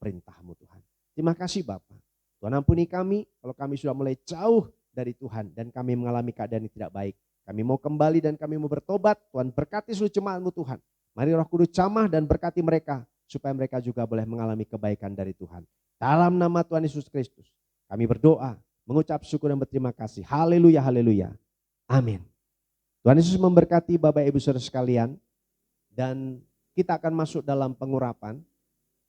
perintah-Mu Tuhan. Terima kasih Bapa. Tuhan ampuni kami kalau kami sudah mulai jauh dari Tuhan dan kami mengalami keadaan yang tidak baik. Kami mau kembali dan kami mau bertobat. Tuhan berkati seluruh jemaat-Mu Tuhan. Mari Roh Kudus jamah dan berkati mereka supaya mereka juga boleh mengalami kebaikan dari Tuhan. Dalam nama Tuhan Yesus Kristus kami berdoa, mengucap syukur dan berterima kasih. Haleluya, haleluya. Amin. Tuhan Yesus memberkati Bapak Ibu Saudara sekalian. Dan kita akan masuk dalam pengurapan.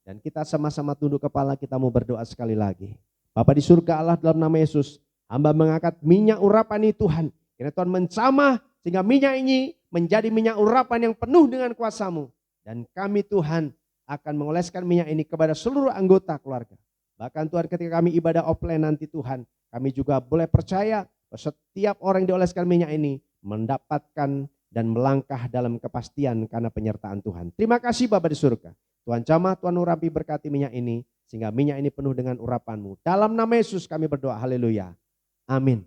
Dan kita sama-sama tunduk kepala, kita mau berdoa sekali lagi. Bapa di surga Allah, dalam nama Yesus, hamba mengangkat minyak urapan ini Tuhan. Kiranya Tuhan mencamah sehingga minyak ini menjadi minyak urapan yang penuh dengan kuasa-Mu. Dan kami Tuhan akan mengoleskan minyak ini kepada seluruh anggota keluarga. Bahkan Tuhan ketika kami ibadah offline nanti Tuhan, kami juga boleh percaya bahwa setiap orang yang dioleskan minyak ini mendapatkan dan melangkah dalam kepastian karena penyertaan Tuhan. Terima kasih Bapa di surga. Tuhan jamah, Tuhan urapi, berkati minyak ini sehingga minyak ini penuh dengan urapan-Mu. Dalam nama Yesus kami berdoa, haleluya. Amin.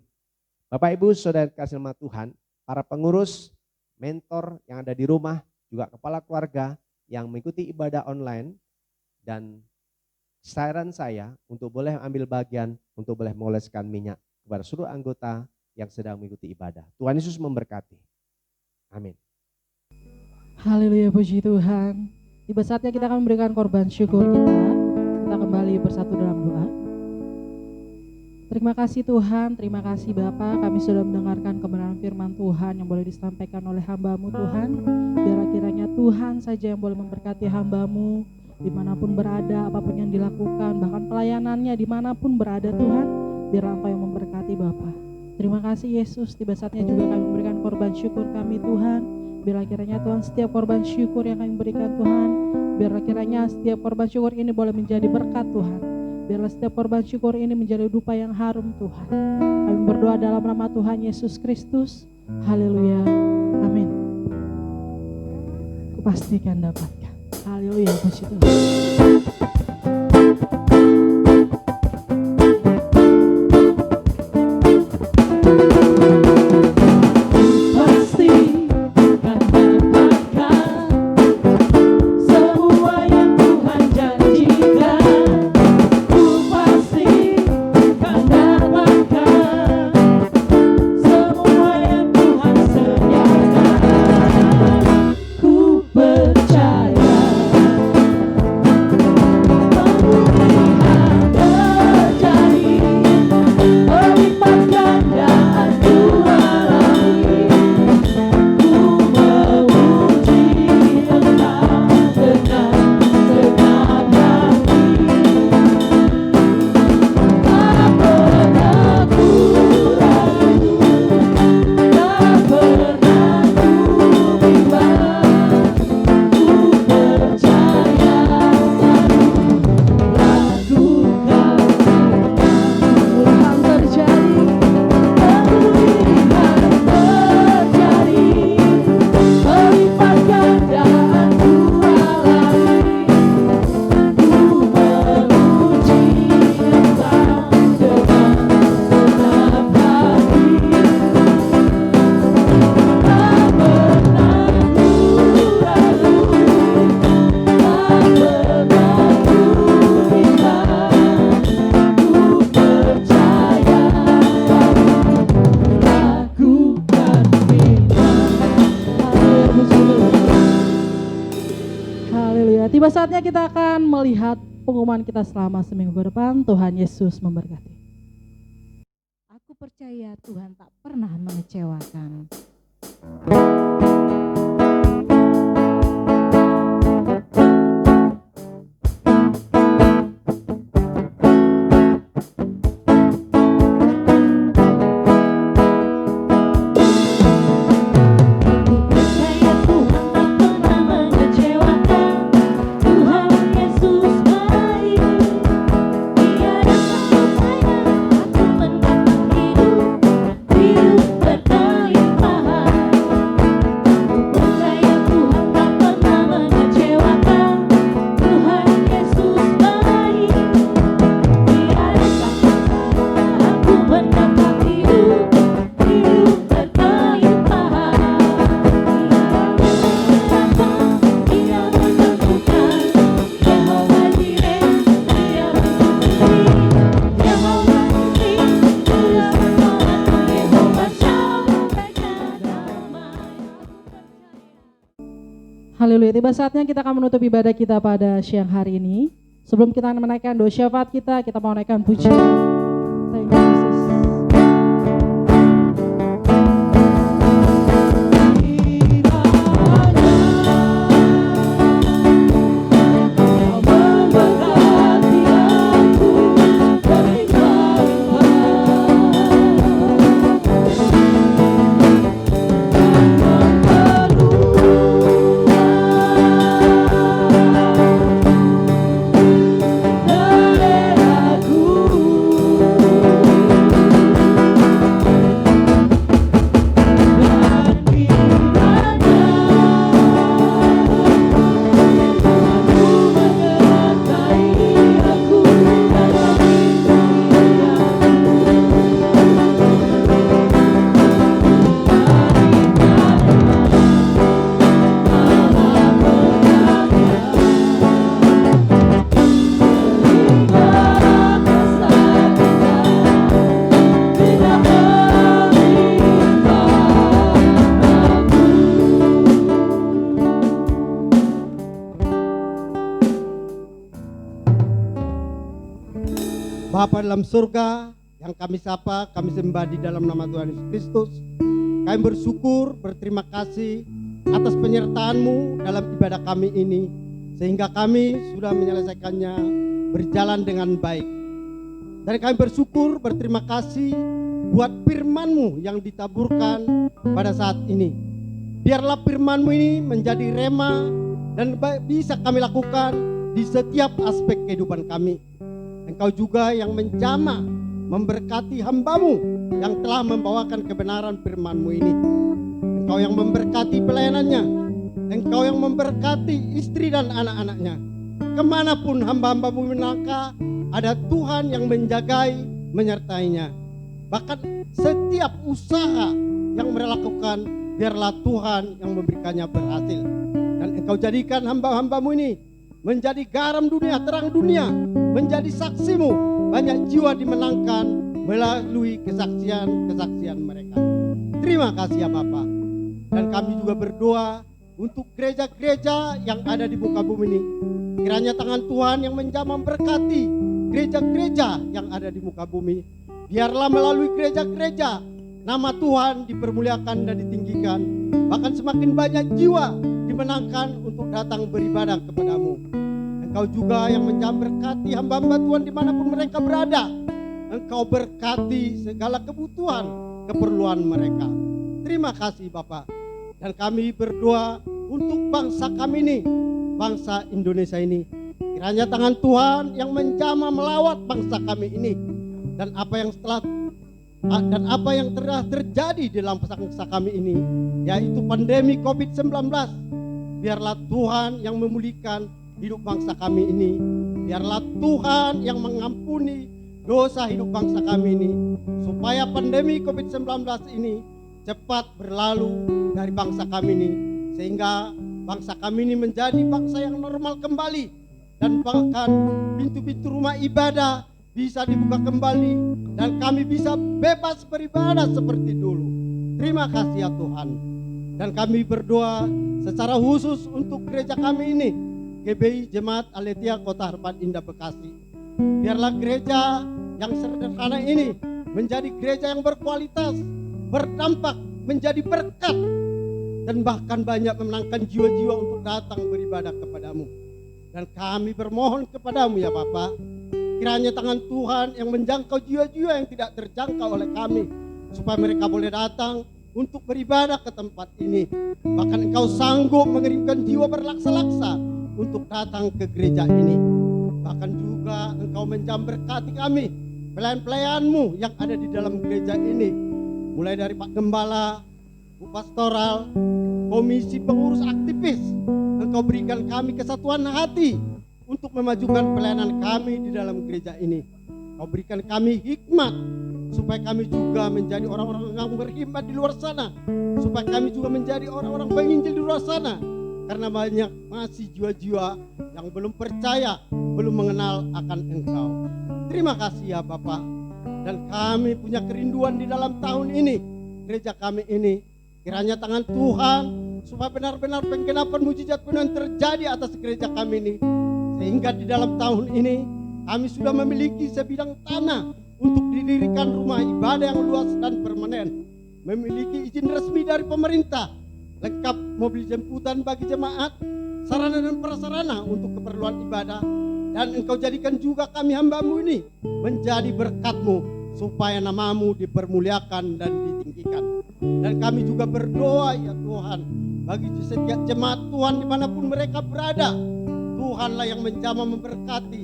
Bapak Ibu Saudara kasih nama Tuhan, para pengurus, mentor yang ada di rumah, juga kepala keluarga yang mengikuti ibadah online, dan saran saya untuk boleh ambil bagian, untuk boleh mengoleskan minyak kepada seluruh anggota yang sedang mengikuti ibadah. Tuhan Yesus memberkati. Amin. Haleluya, puji Tuhan. Tiba saatnya kita akan memberikan korban syukur kita. Kita kembali bersatu dalam doa. Terima kasih Tuhan, terima kasih Bapa, kami sudah mendengarkan kebenaran firman Tuhan yang boleh disampaikan oleh hamba-Mu Tuhan. Biarlah kiranya Tuhan saja yang boleh memberkati hamba-Mu dimanapun berada, apapun yang dilakukan, bahkan pelayanannya dimanapun berada Tuhan. Biarlah Engkau yang memberkati Bapa. Terima kasih Yesus, tiba saatnya juga kami memberikan korban syukur kami Tuhan. Biarlah kiranya Tuhan setiap korban syukur yang kami berikan Tuhan, biarlah kiranya setiap korban syukur ini boleh menjadi berkat Tuhan. Biarlah setiap korban syukur ini menjadi dupa yang harum Tuhan. Kami berdoa dalam nama Tuhan Yesus Kristus. Haleluya. Amin. Kupastikan dapatkan. Haleluya. Puji Tuhan. Tiba saatnya kita akan melihat pengumuman kita selama seminggu ke depan. Tuhan Yesus memberkati. Aku percaya Tuhan tak pernah mengecewakan. Haleluya, tiba saatnya kita akan menutup ibadah kita pada siang hari ini. Sebelum kita menaikkan doa syafaat kita mau naikkan pujian. Thank you, Jesus. Kau memberkati aku dari Bapa dalam surga, yang kami sapa, kami sembah di dalam nama Tuhan Yesus Kristus. Kami bersyukur, berterima kasih atas penyertaan-Mu dalam ibadah kami ini, sehingga kami sudah menyelesaikannya berjalan dengan baik. Dan kami bersyukur, berterima kasih buat firman-Mu yang ditaburkan pada saat ini. Biarlah firman-Mu ini menjadi rema dan bisa kami lakukan di setiap aspek kehidupan kami. Engkau juga yang menjamah, memberkati hamba-Mu yang telah membawakan kebenaran firman-Mu ini. Engkau yang memberkati pelayanannya, Engkau yang memberkati istri dan anak-anaknya. Kemanapun hamba-hamba-Mu melangkah, ada Tuhan yang menjagai, menyertainya. Bahkan setiap usaha yang mereka lakukan, biarlah Tuhan yang memberikannya berhasil. Dan Engkau jadikan hamba-hamba-Mu ini menjadi garam dunia, terang dunia, menjadi saksi-Mu. Banyak jiwa dimenangkan melalui kesaksian-kesaksian mereka. Terima kasih ya Bapa. Dan kami juga berdoa untuk gereja-gereja yang ada di muka bumi ini. Kiranya tangan Tuhan yang menjamah memberkati gereja-gereja yang ada di muka bumi. Biarlah melalui gereja-gereja nama Tuhan dipermuliakan dan ditinggikan. Bahkan semakin banyak jiwa dimenangkan untuk datang beribadah kepadamu. Engkau juga yang memberkati hamba-hamba Tuhan dimanapun mereka berada. Engkau berkati segala kebutuhan, keperluan mereka. Terima kasih Bapak. Dan kami berdoa untuk bangsa kami ini, bangsa Indonesia ini. Kiranya tangan Tuhan yang menjamah melawat bangsa kami ini. Dan apa yang telah terjadi di dalam bangsa kami ini, yaitu pandemi COVID-19. Biarlah Tuhan yang memulihkan hidup bangsa kami ini. Biarlah Tuhan yang mengampuni dosa hidup bangsa kami ini, supaya pandemi COVID-19 ini cepat berlalu dari bangsa kami ini, sehingga bangsa kami ini menjadi bangsa yang normal kembali. Dan bahkan pintu-pintu rumah ibadah bisa dibuka kembali, dan kami bisa bebas beribadah seperti dulu. Terima kasih ya Tuhan. Dan kami berdoa secara khusus untuk gereja kami ini, GBI Jemaat Aletheia Kota Harapan Indah Bekasi. Biarlah gereja yang sederhana ini menjadi gereja yang berkualitas, berdampak, menjadi berkat, dan bahkan banyak memenangkan jiwa-jiwa untuk datang beribadah kepadamu. Dan kami bermohon kepadamu ya Bapa, kiranya tangan Tuhan yang menjangkau jiwa-jiwa yang tidak terjangkau oleh kami, supaya mereka boleh datang untuk beribadah ke tempat ini. Bahkan Engkau sanggup mengirimkan jiwa berlaksa-laksa untuk datang ke gereja ini. Bahkan juga Engkau menjamberkati kami, pelayan-pelayan-Mu yang ada di dalam gereja ini, mulai dari Pak Gembala, Bu Pastoral, komisi pengurus aktivis. Engkau berikan kami kesatuan hati untuk memajukan pelayanan kami di dalam gereja ini. Engkau berikan kami hikmat supaya kami juga menjadi orang-orang yang berkhidmat di luar sana, supaya kami juga menjadi orang-orang penginjil di luar sana. Karena banyak masih jiwa-jiwa yang belum percaya, belum mengenal akan Engkau. Terima kasih ya Bapak. Dan kami punya kerinduan di dalam tahun ini, gereja kami ini. Kiranya tangan Tuhan supaya benar-benar penggenapan mujizat Tuhan terjadi atas gereja kami ini. Sehingga di dalam tahun ini kami sudah memiliki sebidang tanah untuk didirikan rumah ibadah yang luas dan permanen. Memiliki izin resmi dari pemerintah, lengkap mobil jemputan bagi jemaat, sarana dan prasarana untuk keperluan ibadah. Dan Engkau jadikan juga kami hamba-Mu ini menjadi berkat-Mu, supaya nama-Mu dipermuliakan dan ditinggikan. Dan kami juga berdoa ya Tuhan, bagi setiap jemaat Tuhan dimanapun mereka berada, Tuhanlah yang menjamah memberkati.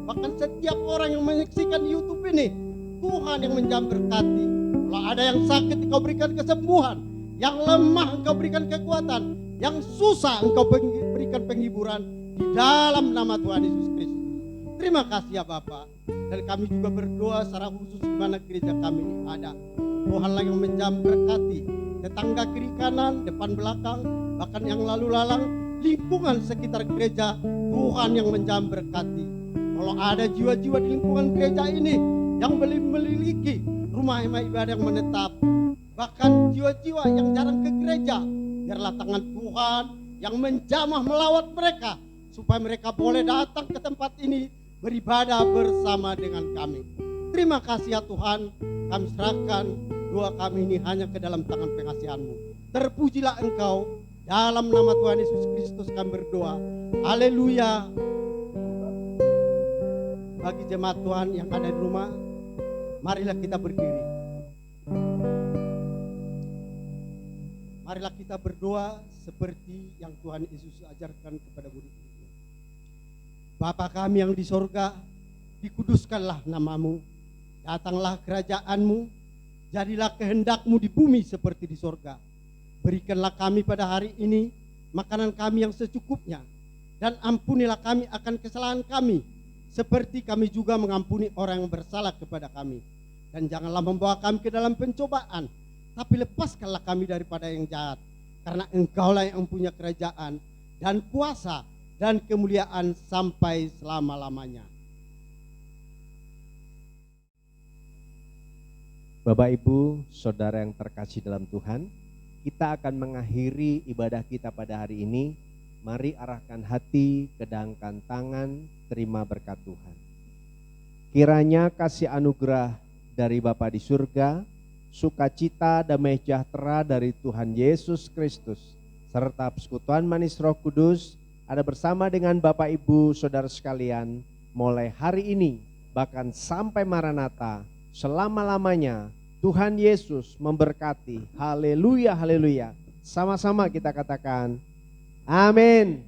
Bahkan setiap orang yang menyaksikan YouTube ini, Tuhan yang menjamah berkati. Kalau ada yang sakit, Engkau berikan kesembuhan. Yang lemah, Engkau berikan kekuatan. Yang susah, Engkau berikan penghiburan di dalam nama Tuhan Yesus Kristus. Terima kasih ya Bapak. Dan kami juga berdoa secara khusus di mana gereja kami ini ada. Tuhanlah yang menjamah berkati tetangga kiri kanan, depan belakang, bahkan yang lalu lalang, lingkungan sekitar gereja. Tuhan yang menjamah berkati. Kalau ada jiwa-jiwa di lingkungan gereja ini yang belum memiliki rumah ibadah yang menetap, bahkan jiwa-jiwa yang jarang ke gereja, biarlah tangan Tuhan yang menjamah melawat mereka, supaya mereka boleh datang ke tempat ini beribadah bersama dengan kami. Terima kasih ya Tuhan, kami serahkan doa kami ini hanya ke dalam tangan pengasihan-Mu. Terpujilah Engkau, dalam nama Tuhan Yesus Kristus kami berdoa. Haleluya. Bagi jemaat Tuhan yang ada di rumah, marilah kita berdiri. Marilah kita berdoa seperti yang Tuhan Yesus ajarkan kepada murid-muridnya. Bapa kami yang di sorga, dikuduskanlah namamu, datanglah kerajaan-Mu, jadilah kehendak-Mu di bumi seperti di sorga. Berikanlah kami pada hari ini makanan kami yang secukupnya, dan ampunilah kami akan kesalahan kami, seperti kami juga mengampuni orang yang bersalah kepada kami. Dan janganlah membawa kami ke dalam pencobaan, tapi lepaskanlah kami daripada yang jahat. Karena Engkaulah yang mempunyai kerajaan dan kuasa dan kemuliaan sampai selama-lamanya. Bapak, Ibu, Saudara yang terkasih dalam Tuhan, kita akan mengakhiri ibadah kita pada hari ini. Mari arahkan hati, kedangkan tangan, terima berkat Tuhan. Kiranya kasih anugerah dari Bapa di surga, sukacita damai sejahtera dari Tuhan Yesus Kristus, serta persekutuan manis Roh Kudus ada bersama dengan Bapak, Ibu, Saudara sekalian, mulai hari ini bahkan sampai Maranatha, selama-lamanya. Tuhan Yesus memberkati. Haleluya, haleluya. Sama-sama kita katakan amin.